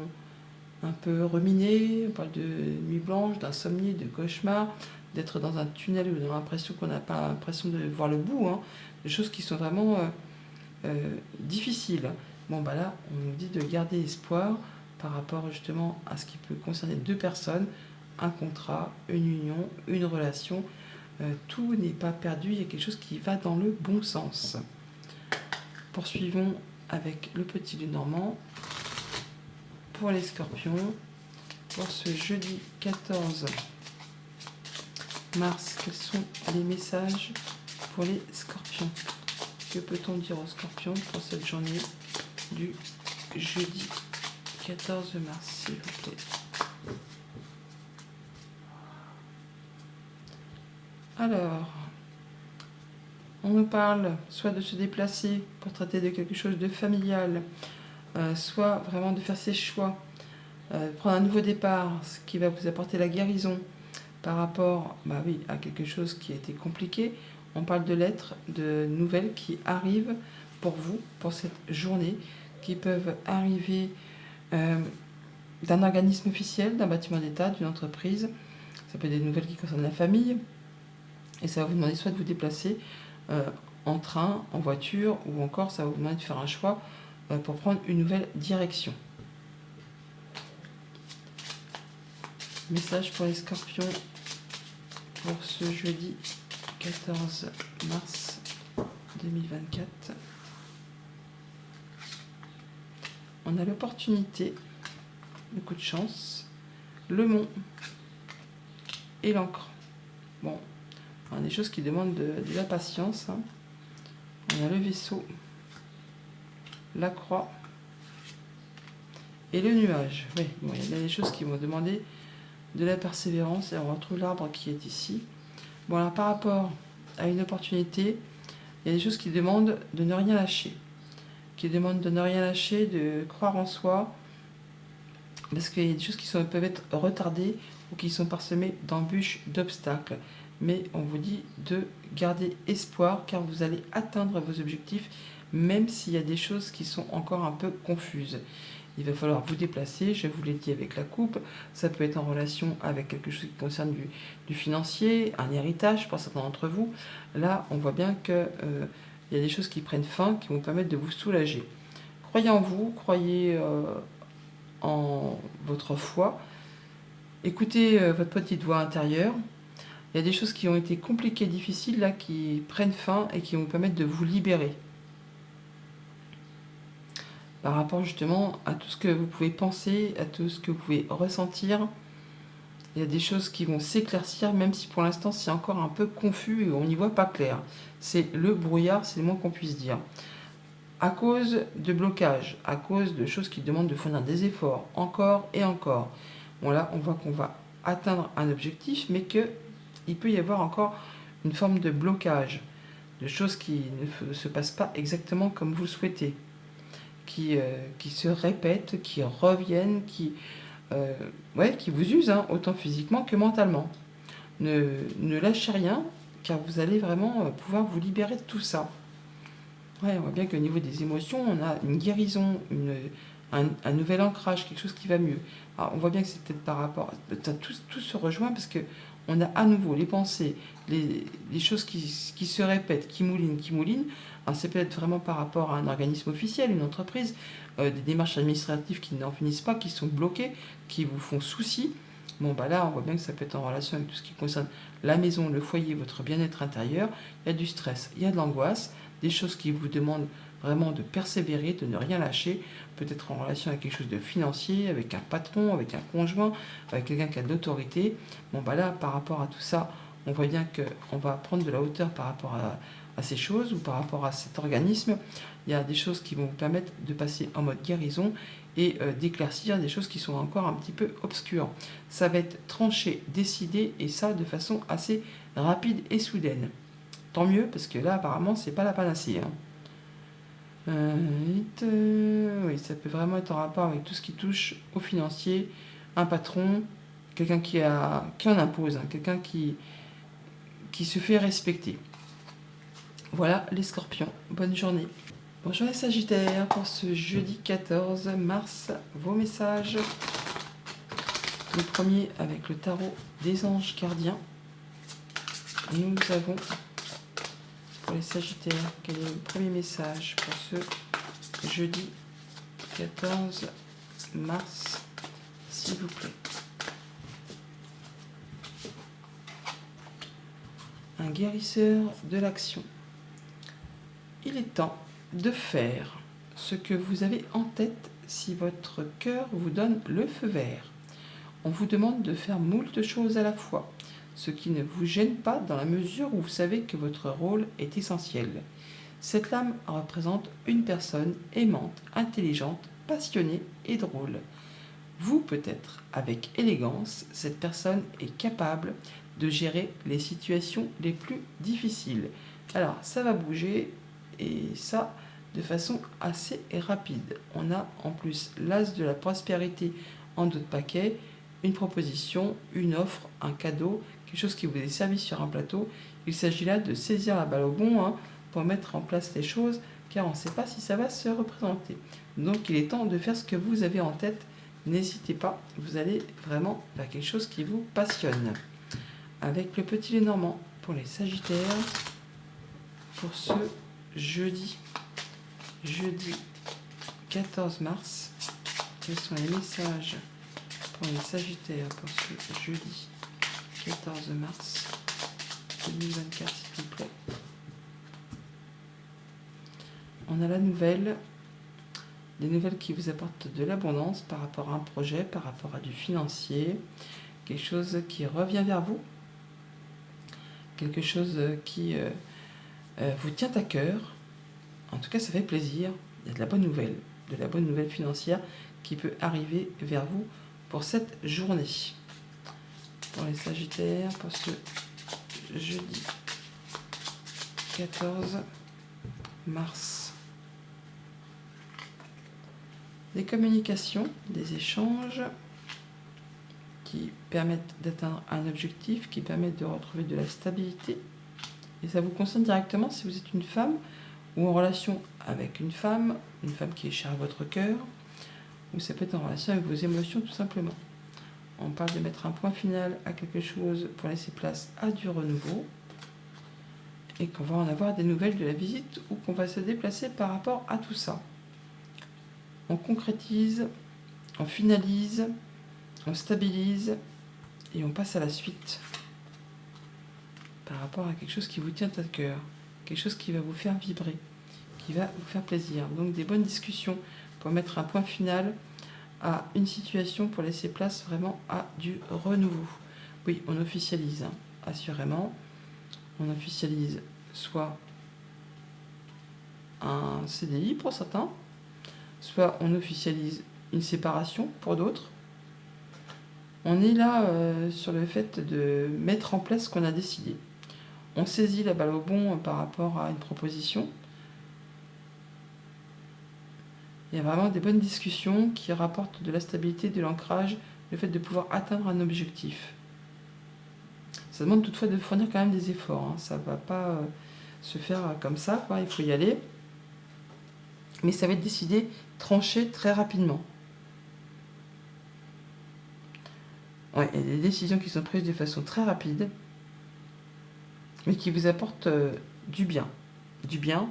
un peu ruminer, on parle de nuit blanche, d'insomnie, de cauchemar, d'être dans un tunnel où on a l'impression qu'on n'a pas l'impression de voir le bout, hein. Des choses qui sont vraiment difficiles. Bon, bah là, on nous dit de garder espoir par rapport justement à ce qui peut concerner deux personnes, un contrat, une union, une relation. Tout n'est pas perdu, il y a quelque chose qui va dans le bon sens. Poursuivons avec le petit Lenormand pour les scorpions. Pour ce jeudi 14 mars, quels sont les messages pour les scorpions? Que peut-on dire aux scorpions pour cette journée du jeudi 14 mars, s'il vous plaît? Alors, on nous parle soit de se déplacer pour traiter de quelque chose de familial, soit vraiment de faire ses choix, prendre un nouveau départ, ce qui va vous apporter la guérison par rapport à quelque chose qui a été compliqué. On parle de lettres, de nouvelles qui arrivent pour vous, pour cette journée, qui peuvent arriver d'un organisme officiel, d'un bâtiment d'État, d'une entreprise. Ça peut être des nouvelles qui concernent la famille. Et ça va vous demander soit de vous déplacer en train, en voiture, ou encore ça va vous demander de faire un choix pour prendre une nouvelle direction. Message pour les scorpions pour ce jeudi 14 mars 2024. On a l'opportunité, le coup de chance, le mont et l'encre. Bon, on a des choses qui demandent de la patience, hein. On a le vaisseau, la croix et le nuage. Oui, bon, il y a des choses qui vont demander de la persévérance et on retrouve l'arbre qui est ici. Bon, alors par rapport à une opportunité, il y a des choses qui demandent de ne rien lâcher, de croire en soi, parce qu'il y a des choses qui peuvent être retardées ou qui sont parsemées d'embûches, d'obstacles. Mais on vous dit de garder espoir car vous allez atteindre vos objectifs, même s'il y a des choses qui sont encore un peu confuses. Il va falloir vous déplacer, je vous l'ai dit avec la coupe, ça peut être en relation avec quelque chose qui concerne du financier, un héritage pour certains d'entre vous. Là, on voit bien qu'il y a des choses qui prennent fin, qui vont permettre de vous soulager. Croyez en vous, croyez en votre foi, écoutez votre petite voix intérieure. Il y a des choses qui ont été compliquées, difficiles, là, qui prennent fin et qui vont vous permettre de vous libérer. Par rapport justement à tout ce que vous pouvez penser, à tout ce que vous pouvez ressentir, il y a des choses qui vont s'éclaircir, même si pour l'instant c'est encore un peu confus et on n'y voit pas clair. C'est le brouillard, c'est le moins qu'on puisse dire. À cause de blocages, à cause de choses qui demandent de fournir des efforts, encore et encore. Bon là, on voit qu'on va atteindre un objectif, mais qu'il peut y avoir encore une forme de blocage, de choses qui ne se passent pas exactement comme vous le souhaitez, qui se répètent, qui reviennent, qui vous usent, hein, autant physiquement que mentalement. Ne lâchez rien, car vous allez vraiment pouvoir vous libérer de tout ça. Ouais, on voit bien qu'au niveau des émotions, on a une guérison, un nouvel ancrage, quelque chose qui va mieux. Alors, on voit bien que c'est peut-être par rapport... Tout se rejoint parce que on a à nouveau les pensées, les choses qui se répètent, qui moulinent. Alors c'est peut-être vraiment par rapport à un organisme officiel, une entreprise, des démarches administratives qui n'en finissent pas, qui sont bloquées, qui vous font souci. Bon, bah là, on voit bien que ça peut être en relation avec tout ce qui concerne la maison, le foyer, votre bien-être intérieur. Il y a du stress, il y a de l'angoisse, des choses qui vous demandent vraiment de persévérer, de ne rien lâcher, peut-être en relation avec quelque chose de financier, avec un patron, avec un conjoint, avec quelqu'un qui a de l'autorité. Bon, bah là, par rapport à tout ça, on voit bien qu'on va prendre de la hauteur par rapport à ces choses ou par rapport à cet organisme. Il y a des choses qui vont vous permettre de passer en mode guérison et d'éclaircir des choses qui sont encore un petit peu obscures. Ça va être tranché, décidé, et ça de façon assez rapide et soudaine. Tant mieux, parce que là, apparemment, c'est pas la panacée, hein. Oui, ça peut vraiment être en rapport avec tout ce qui touche au financier, un patron, quelqu'un qui en impose, hein, quelqu'un qui se fait respecter. Voilà les scorpions. Bonne journée. Bonjour les Sagittaires, pour ce jeudi 14 mars, vos messages. Le premier avec le tarot des anges gardiens. Et nous avons, pour les Sagittaires, quel est le premier message pour ce jeudi 14 mars, s'il vous plaît. Un guérisseur de l'action. Il est temps de faire ce que vous avez en tête si votre cœur vous donne le feu vert. On vous demande de faire moult choses à la fois, ce qui ne vous gêne pas dans la mesure où vous savez que votre rôle est essentiel. Cette lame représente une personne aimante, intelligente, passionnée et drôle. Vous, peut-être, avec élégance, cette personne est capable de gérer les situations les plus difficiles. Alors, ça va bouger, et ça de façon assez rapide. On a en plus l'as de la prospérité en dos de paquet, une proposition, une offre, un cadeau, quelque chose qui vous est servi sur un plateau. Il s'agit là de saisir la balle au bon pour mettre en place les choses, car on ne sait pas si ça va se représenter. Donc il est temps de faire ce que vous avez en tête. N'hésitez pas, vous allez vraiment vers quelque chose qui vous passionne. Avec le petit Lénormand pour les Sagittaires, pour ce jeudi 14 mars, quels sont les messages pour les Sagittaires pour ce jeudi 14 mars 2024, s'il vous plaît. On a la nouvelle, des nouvelles qui vous apportent de l'abondance par rapport à un projet, par rapport à du financier, quelque chose qui revient vers vous, quelque chose qui vous tient à cœur. En tout cas, ça fait plaisir. Il y a de la bonne nouvelle financière qui peut arriver vers vous pour cette journée. Pour les Sagittaires, pour ce jeudi 14 mars. Des communications, des échanges qui permettent d'atteindre un objectif, qui permettent de retrouver de la stabilité. Et ça vous concerne directement si vous êtes une femme ou en relation avec une femme qui est chère à votre cœur, ou ça peut être en relation avec vos émotions tout simplement. On parle de mettre un point final à quelque chose pour laisser place à du renouveau, et qu'on va en avoir des nouvelles de la visite ou qu'on va se déplacer par rapport à tout ça. On concrétise, on finalise, on stabilise et on passe à la suite par rapport à quelque chose qui vous tient à cœur, quelque chose qui va vous faire vibrer, qui va vous faire plaisir. Donc des bonnes discussions pour mettre un point final à une situation, pour laisser place vraiment à du renouveau. Oui, on officialise, assurément. On officialise soit un CDI pour certains, soit on officialise une séparation pour d'autres. On est là sur le fait de mettre en place ce qu'on a décidé. On saisit la balle au bon par rapport à une proposition. Il y a vraiment des bonnes discussions qui rapportent de la stabilité, de l'ancrage, le fait de pouvoir atteindre un objectif. Ça demande toutefois de fournir quand même des efforts. Ça ne va pas se faire comme ça, quoi. Il faut y aller. Mais ça va être décidé, tranché très rapidement. Ouais, il y a des décisions qui sont prises de façon très rapide, mais qui vous apportent du bien. Du bien,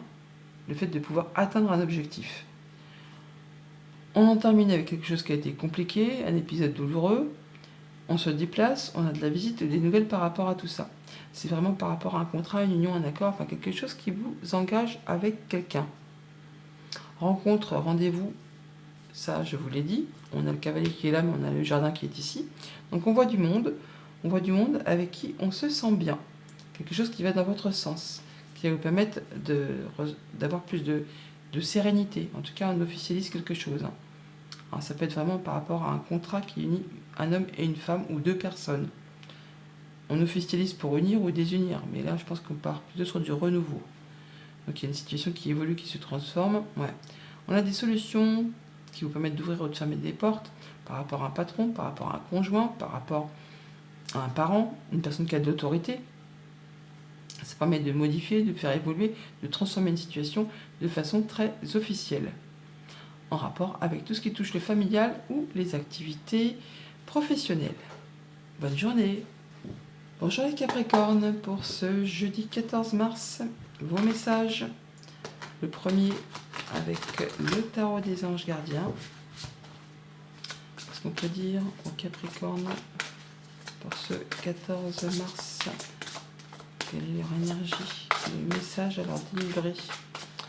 le fait de pouvoir atteindre un objectif. On en termine avec quelque chose qui a été compliqué, un épisode douloureux. On se déplace, on a de la visite et des nouvelles par rapport à tout ça. C'est vraiment par rapport à un contrat, une union, un accord, enfin quelque chose qui vous engage avec quelqu'un. Rencontre, rendez-vous, ça je vous l'ai dit. On a le cavalier qui est là, mais on a le jardin qui est ici. Donc on voit du monde avec qui on se sent bien. Quelque chose qui va dans votre sens, qui va vous permettre d'avoir plus de sérénité. En tout cas, on officialise quelque chose. Alors, ça peut être vraiment par rapport à un contrat qui unit un homme et une femme ou deux personnes. On officialise pour unir ou désunir, mais là, je pense qu'on part plutôt sur du renouveau. Donc, il y a une situation qui évolue, qui se transforme. Ouais. On a des solutions qui vous permettent d'ouvrir ou de fermer des portes par rapport à un patron, par rapport à un conjoint, par rapport à un parent, une personne qui a de l'autorité. Ça Ça permet de modifier, de faire évoluer, de transformer une situation de façon très officielle, en rapport avec tout ce qui touche le familial ou les activités professionnelles. Bonne journée. Bonjour les Capricornes, pour ce jeudi 14 mars, vos messages. Le premier avec le tarot des anges gardiens. Qu'est-ce qu'on peut dire aux Capricornes pour ce 14 mars? Quelle est leur énergie? Le message à leur délivrer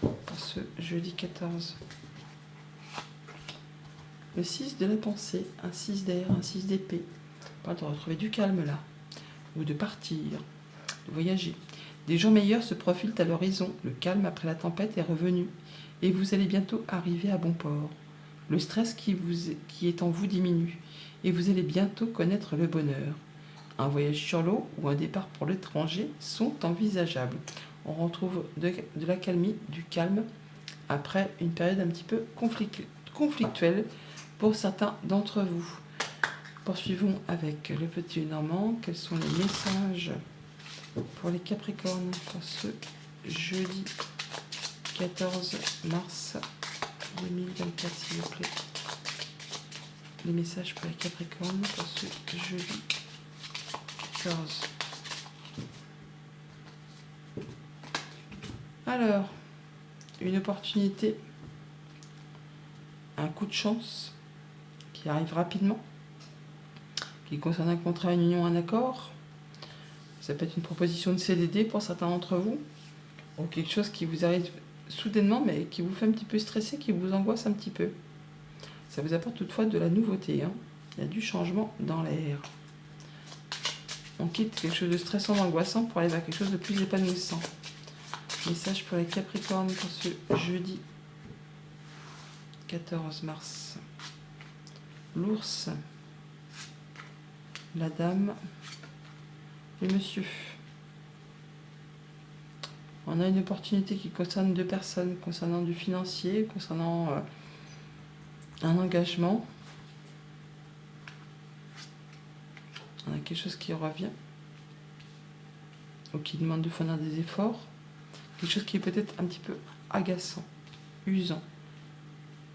pour ce jeudi 14. Le 6 de la pensée, un 6 d'air, un 6 d'épée. On parle de retrouver du calme là, ou de partir, de voyager. Des jours meilleurs se profilent à l'horizon. Le calme après la tempête est revenu et vous allez bientôt arriver à bon port. Le stress qui est en vous diminue et vous allez bientôt connaître le bonheur. Un voyage sur l'eau ou un départ pour l'étranger sont envisageables. On retrouve de la calmie, du calme après une période un petit peu conflictuelle pour certains d'entre vous. Poursuivons avec le petit Normand. Quels sont les messages pour les Capricornes pour ce jeudi 14 mars 2024, s'il vous plaît? Les messages pour les Capricornes pour ce jeudi 14. Alors, une opportunité, un coup de chance qui arrive rapidement, qui concerne un contrat, une union, un accord. Ça peut être une proposition de CDD pour certains d'entre vous, ou quelque chose qui vous arrive soudainement, mais qui vous fait un petit peu stresser, qui vous angoisse un petit peu. Ça vous apporte toutefois de la nouveauté, hein. Il y a du changement dans l'air. On quitte quelque chose de stressant, d'angoissant pour aller vers quelque chose de plus épanouissant. Message pour les Capricornes pour ce jeudi 14 mars. L'ours, la dame et monsieur. On a une opportunité qui concerne deux personnes, concernant du financier, concernant un engagement. On a quelque chose qui revient, ou qui demande de fournir des efforts. Quelque chose qui est peut-être un petit peu agaçant, usant,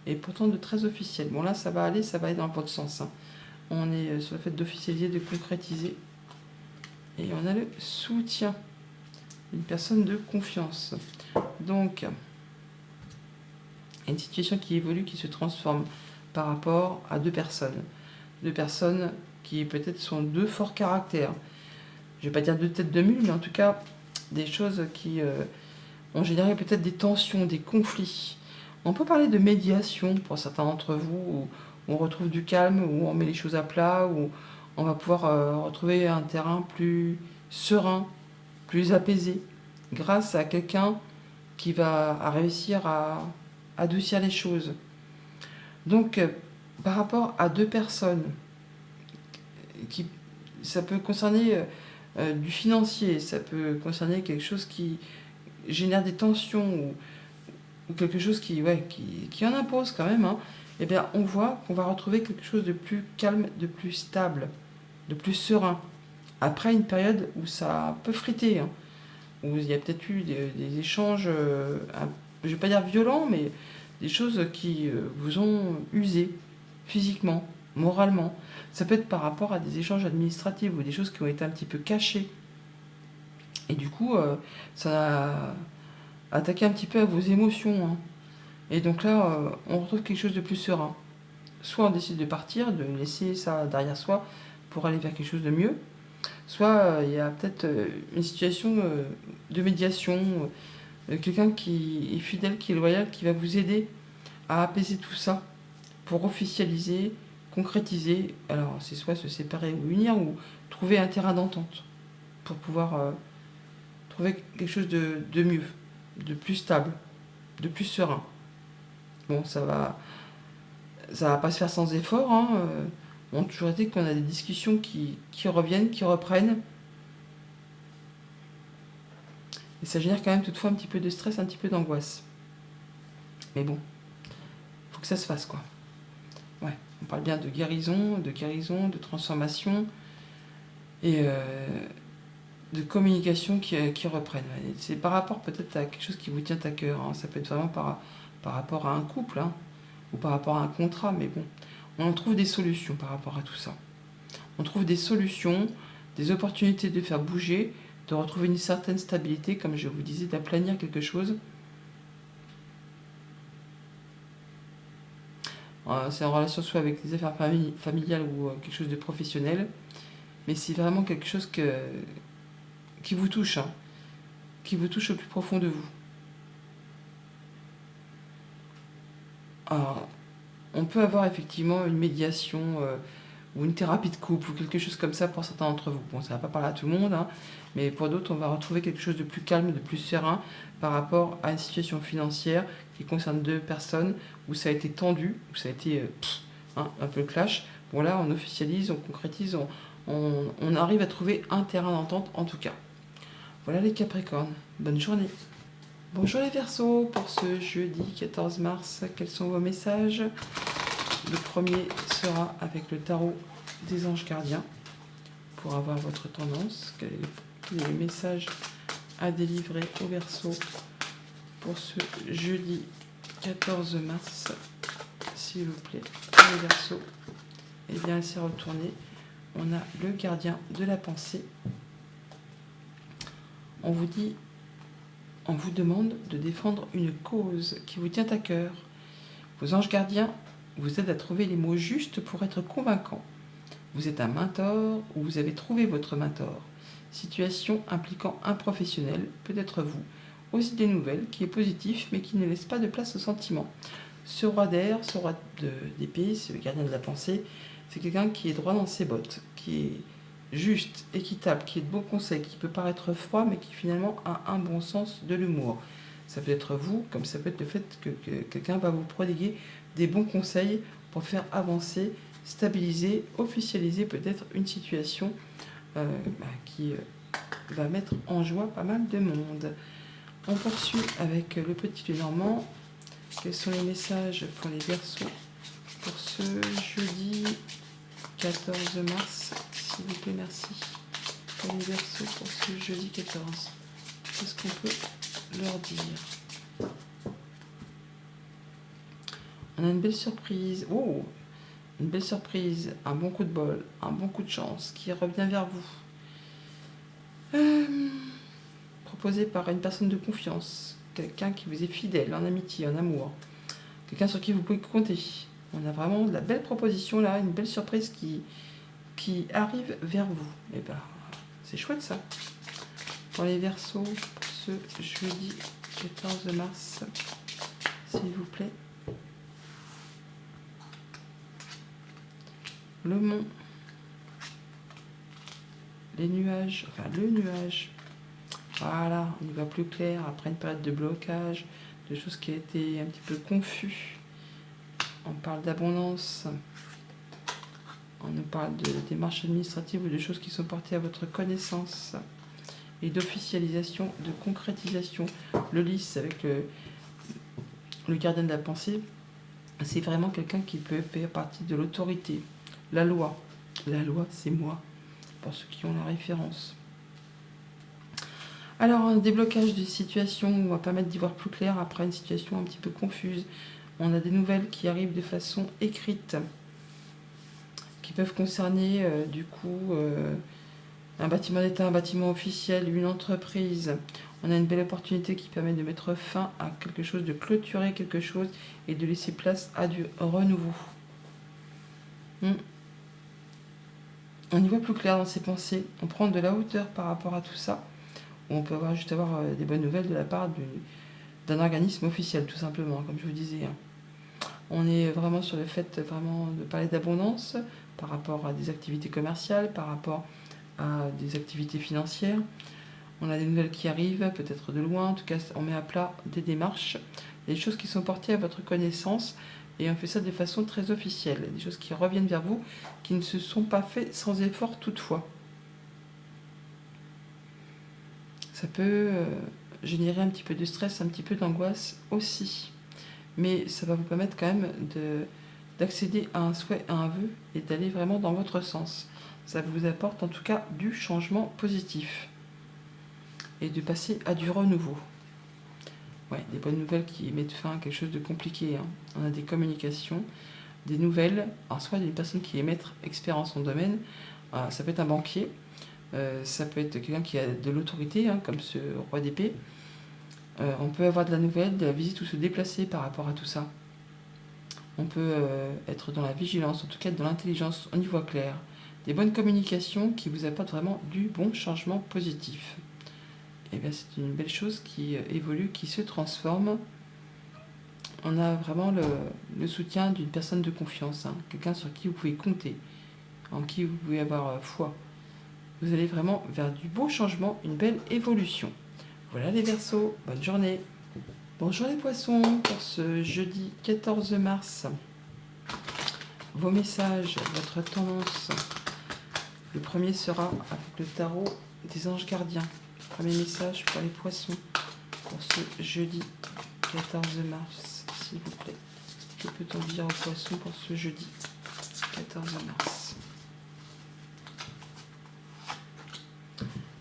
et pourtant de très officiel. Bon là, ça va aller dans votre sens, hein. On est sur le fait d'officialiser, de concrétiser. Et on a le soutien, une personne de confiance. Donc, une situation qui évolue, qui se transforme par rapport à deux personnes. Deux personnes qui peut-être sont deux forts caractères. Je ne vais pas dire deux têtes de mule, mais en tout cas, des choses qui ont généré peut-être des tensions, des conflits. On peut parler de médiation pour certains d'entre vous, où on retrouve du calme, où on met les choses à plat, où on va pouvoir retrouver un terrain plus serein, plus apaisé, grâce à quelqu'un qui va réussir à adoucir les choses. Donc, par rapport à deux personnes, ça peut concerner du financier, ça peut concerner quelque chose qui génère des tensions, ou quelque chose qui en impose quand même, hein. Eh bien, on voit qu'on va retrouver quelque chose de plus calme, de plus stable, de plus serein. Après une période où ça peut friter, hein, où il y a peut-être eu des échanges, je ne vais pas dire violents, mais des choses qui vous ont usé physiquement, moralement. Ça peut être par rapport à des échanges administratifs ou des choses qui ont été un petit peu cachées. Et du coup, ça a attaqué un petit peu à vos émotions, hein. Et donc là, on retrouve quelque chose de plus serein. Soit on décide de partir, de laisser ça derrière soi pour aller vers quelque chose de mieux. Soit il y a peut-être une situation de médiation, quelqu'un qui est fidèle, qui est loyal, qui va vous aider à apaiser tout ça pour officialiser, concrétiser. Alors c'est soit se séparer ou unir, ou trouver un terrain d'entente pour pouvoir trouver quelque chose de mieux, de plus stable, de plus serein. Bon, ça va pas se faire sans effort, hein. On a toujours été qu'on a des discussions qui reviennent, qui reprennent. Et ça génère quand même toutefois un petit peu de stress, un petit peu d'angoisse. Mais bon, faut que ça se fasse, quoi. Ouais, on parle bien de guérison, de transformation. Et de communication qui reprennent. C'est par rapport peut-être à quelque chose qui vous tient à cœur. Hein. Ça peut être vraiment par rapport à un couple, hein, ou par rapport à un contrat, mais bon, on trouve des solutions par rapport à tout ça. On trouve des solutions, des opportunités de faire bouger, de retrouver une certaine stabilité, comme je vous disais, d'aplanir quelque chose. C'est en relation soit avec des affaires familiales ou quelque chose de professionnel, mais c'est vraiment quelque chose qui vous touche, hein, qui vous touche au plus profond de vous. Alors, on peut avoir effectivement une médiation ou une thérapie de couple ou quelque chose comme ça pour certains d'entre vous. Bon, ça ne va pas parler à tout le monde, hein, mais pour d'autres, on va retrouver quelque chose de plus calme, de plus serein par rapport à une situation financière qui concerne deux personnes où ça a été tendu, où ça a été un peu le clash. Bon, là, on officialise, on concrétise, on arrive à trouver un terrain d'entente en tout cas. Voilà les Capricornes, bonne journée. Bonjour les Verseaux, pour ce jeudi 14 mars, quels sont vos messages? Le premier sera avec le tarot des anges gardiens pour avoir votre tendance. Quels sont les messages à délivrer aux Verseaux pour ce jeudi 14 mars, s'il vous plaît, les Verseaux? Eh bien, elle s'est retournée. On a le gardien de la pensée. On vous demande de défendre une cause qui vous tient à cœur. Vos anges gardiens vous aident à trouver les mots justes pour être convaincants. Vous êtes un mentor ou vous avez trouvé votre mentor. Situation impliquant un professionnel, peut-être vous. Aussi des nouvelles, qui est positif mais qui ne laisse pas de place aux sentiments. Ce roi d'air, ce roi d'épée, c'est le gardien de la pensée, c'est quelqu'un qui est droit dans ses bottes, qui est juste, équitable, qui est de bons conseils, qui peut paraître froid, mais qui finalement a un bon sens de l'humour. Ça peut être vous, comme ça peut être le fait que quelqu'un va vous prodiguer des bons conseils pour faire avancer, stabiliser, officialiser peut-être une situation qui va mettre en joie pas mal de monde. On poursuit avec le petit Lenormand. Quels sont les messages pour les Verseaux pour ce jeudi 14 mars, s'il vous plaît, merci. Pour les Verseaux pour ce jeudi 14. Qu'est-ce qu'on peut leur dire? On a une belle surprise. Oh, une belle surprise, un bon coup de bol, un bon coup de chance qui revient vers vous. Proposé par une personne de confiance, quelqu'un qui vous est fidèle en amitié, en amour, quelqu'un sur qui vous pouvez compter. On a vraiment de la belle proposition là, une belle surprise qui arrive vers vous. Et ben, c'est chouette ça. Pour les Verseaux, pour ce jeudi 14 mars, s'il vous plaît. Le mont, les nuages, enfin le nuage. Voilà, on y voit plus clair après une période de blocage, de choses qui étaient un petit peu confus. On parle d'abondance. On nous parle de démarches administratives ou de choses qui sont portées à votre connaissance et d'officialisation, de concrétisation. Le lys avec le gardien de la pensée, c'est vraiment quelqu'un qui peut faire partie de l'autorité. La loi, c'est moi, pour ceux qui ont la référence. Alors, un déblocage des situations va permettre d'y voir plus clair après une situation un petit peu confuse. On a des nouvelles qui arrivent de façon écrite, qui peuvent concerner un bâtiment d'État, un bâtiment officiel, une entreprise. On a une belle opportunité qui permet de mettre fin à quelque chose, de clôturer quelque chose et de laisser place à du renouveau. On y voit plus clair dans ses pensées. On prend de la hauteur par rapport à tout ça. On peut avoir des bonnes nouvelles de la part d'un organisme officiel, tout simplement, comme je vous disais. On est vraiment sur le fait vraiment de parler d'abondance par rapport à des activités commerciales, par rapport à des activités financières. On a des nouvelles qui arrivent, peut-être de loin. En tout cas, on met à plat des démarches, des choses qui sont portées à votre connaissance. Et on fait ça de façon très officielle. Des choses qui reviennent vers vous, qui ne se sont pas faites sans effort toutefois. Ça peut générer un petit peu de stress, un petit peu d'angoisse aussi. Mais ça va vous permettre quand même d'accéder à un souhait, à un vœu et d'aller vraiment dans votre sens. Ça vous apporte en tout cas du changement positif. et de passer à du renouveau. Ouais, des bonnes nouvelles qui mettent fin à quelque chose de compliqué, hein. On a des communications, des nouvelles, alors soit d'une personne qui est maître expert en son domaine, ça peut être un banquier, ça peut être quelqu'un qui a de l'autorité, hein, comme ce roi d'épée. On peut avoir de la nouvelle, de la visite ou se déplacer par rapport à tout ça. On peut être dans la vigilance, en tout cas dans l'intelligence, on y voit clair. Des bonnes communications qui vous apportent vraiment du bon changement positif. Et bien c'est une belle chose qui évolue, qui se transforme. On a vraiment le soutien d'une personne de confiance, hein, quelqu'un sur qui vous pouvez compter, en qui vous pouvez avoir foi. Vous allez vraiment vers du beau changement, une belle évolution. Voilà les Verseaux, bonne journée. Bonjour les Poissons, pour ce jeudi 14 mars. Vos messages, votre tendance. Le premier sera avec le tarot des anges gardiens. Premier message pour les Poissons pour ce jeudi 14 mars, s'il vous plaît. Que peut-on dire aux Poissons pour ce jeudi 14 mars?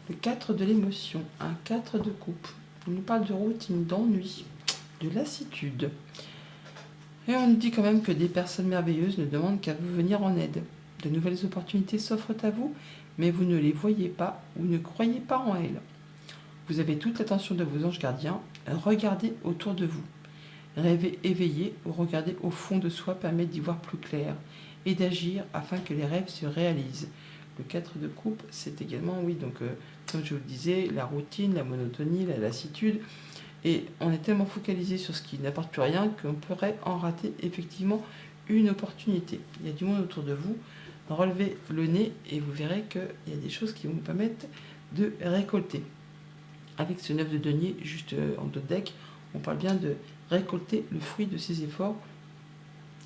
Le 4 de l'émotion, un 4 de coupe. On nous parle de routine, d'ennui, de lassitude. Et on nous dit quand même que des personnes merveilleuses ne demandent qu'à vous venir en aide. De nouvelles opportunités s'offrent à vous, mais vous ne les voyez pas ou ne croyez pas en elles. Vous avez toute l'attention de vos anges gardiens, regardez autour de vous. Rêver éveillé ou regarder au fond de soi permet d'y voir plus clair et d'agir afin que les rêves se réalisent. Le 4 de coupe, c'est également, oui, donc comme je vous le disais, la routine, la monotonie, la lassitude. Et on est tellement focalisé sur ce qui n'apporte plus rien qu'on pourrait en rater effectivement une opportunité. Il y a du monde autour de vous, relevez le nez et vous verrez qu'il y a des choses qui vont vous permettre de récolter. Avec ce 9 de denier juste en dos de deck, on parle bien de récolter le fruit de ses efforts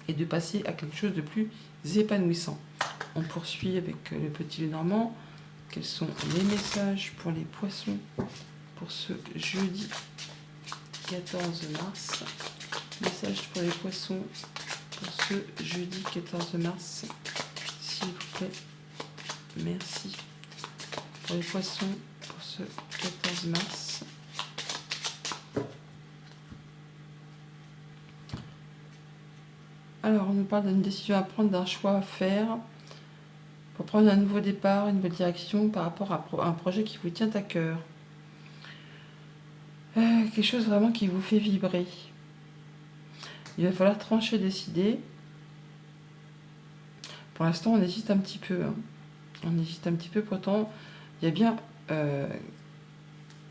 et de passer à quelque chose de plus épanouissant. On poursuit avec le petit Lenormand. Quels sont les messages pour les Poissons pour ce jeudi 14 mars? Message pour les Poissons pour ce jeudi 14 mars, s'il vous plaît. Merci. Pour les Poissons pour ce 14 mars. Alors, on nous parle d'une décision à prendre, d'un choix à faire pour prendre un nouveau départ, une nouvelle direction par rapport à un projet qui vous tient à cœur. Quelque chose vraiment qui vous fait vibrer. Il va falloir trancher, décider. Pour l'instant, on hésite un petit peu. Hein. On hésite un petit peu, pourtant, il y a bien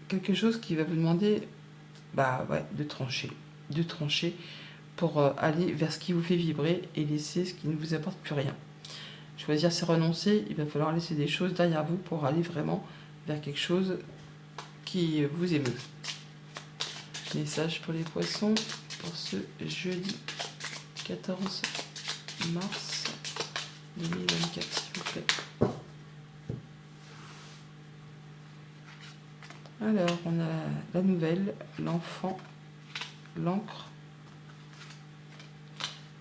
quelque chose qui va vous demander de trancher. De trancher pour aller vers ce qui vous fait vibrer et laisser ce qui ne vous apporte plus rien. Choisir, c'est renoncer. Il va falloir laisser des choses derrière vous pour aller vraiment vers quelque chose qui vous émeut. Message pour les Poissons pour ce jeudi 14 mars 2024, s'il vous plaît. Alors, on a la nouvelle, l'enfant, l'encre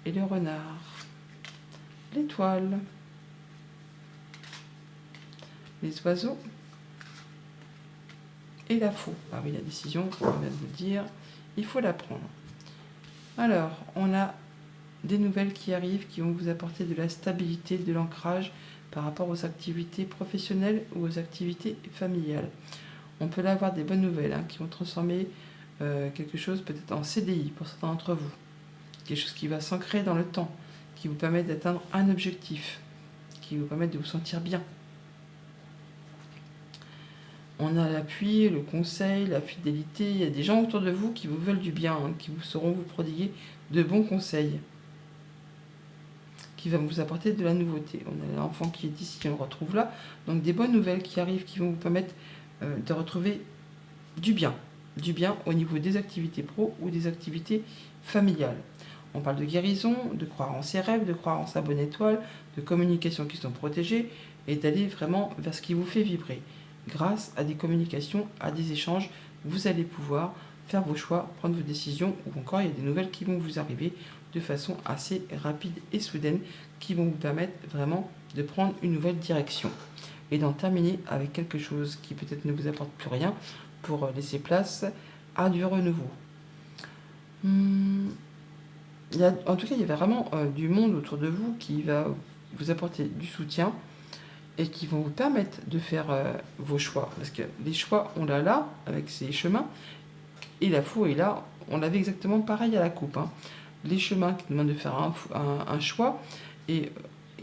et le renard. L'étoile, les oiseaux et la faux. Ah oui, la décision, on va vous dire, il faut la prendre. Alors, on a des nouvelles qui arrivent, qui vont vous apporter de la stabilité, de l'ancrage par rapport aux activités professionnelles ou aux activités familiales. On peut là avoir des bonnes nouvelles qui vont transformer quelque chose peut-être en CDI pour certains d'entre vous. Quelque chose qui va s'ancrer dans le temps, qui vous permet d'atteindre un objectif, qui vous permet de vous sentir bien. On a l'appui, le conseil, la fidélité. Il y a des gens autour de vous qui vous veulent du bien, qui vous sauront vous prodiguer de bons conseils, qui va vous apporter de la nouveauté. On a l'enfant qui est ici, on le retrouve là. Donc des bonnes nouvelles qui arrivent, qui vont vous permettre de retrouver du bien au niveau des activités pro ou des activités familiales. On parle de guérison, de croire en ses rêves, de croire en sa bonne étoile, de communications qui sont protégées et d'aller vraiment vers ce qui vous fait vibrer. Grâce à des communications, à des échanges, vous allez pouvoir faire vos choix, prendre vos décisions, ou encore il y a des nouvelles qui vont vous arriver de façon assez rapide et soudaine, qui vont vous permettre vraiment de prendre une nouvelle direction. Et d'en terminer avec quelque chose qui peut-être ne vous apporte plus rien, pour laisser place à du renouveau. Hum, en tout cas, il y avait vraiment du monde autour de vous qui va vous apporter du soutien et qui vont vous permettre de faire vos choix. Parce que les choix, on l'a là, avec ces chemins, et la foi est là, on l'avait exactement pareil à la coupe. Hein. Les chemins qui demandent de faire un choix, et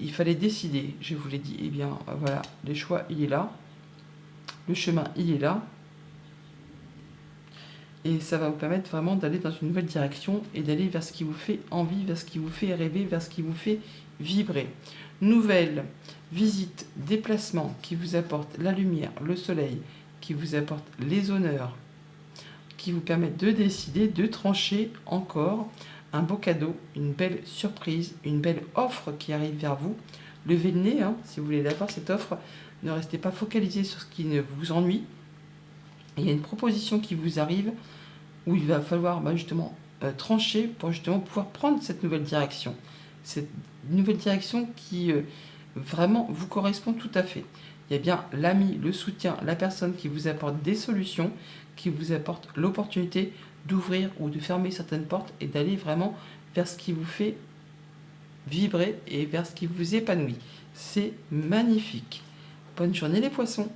il fallait décider, je vous l'ai dit, eh bien voilà, le choix, il est là, le chemin, il est là, et ça va vous permettre vraiment d'aller dans une nouvelle direction et d'aller vers ce qui vous fait envie, vers ce qui vous fait rêver, vers ce qui vous fait vibrer. Nouvelle visite, déplacement qui vous apporte la lumière, le soleil, qui vous apporte les honneurs, qui vous permettent de décider, de trancher encore un beau cadeau, une belle surprise, une belle offre qui arrive vers vous. Levez le nez, hein, si vous voulez avoir cette offre, ne restez pas focalisé sur ce qui ne vous ennuie. Il y a une proposition qui vous arrive où il va falloir justement trancher pour justement pouvoir prendre cette nouvelle direction. Cette nouvelle direction qui vraiment vous correspond tout à fait. Il y a bien l'ami, le soutien, la personne qui vous apporte des solutions, qui vous apporte l'opportunité d'ouvrir ou de fermer certaines portes et d'aller vraiment vers ce qui vous fait vibrer et vers ce qui vous épanouit. C'est magnifique. Bonne journée les poissons!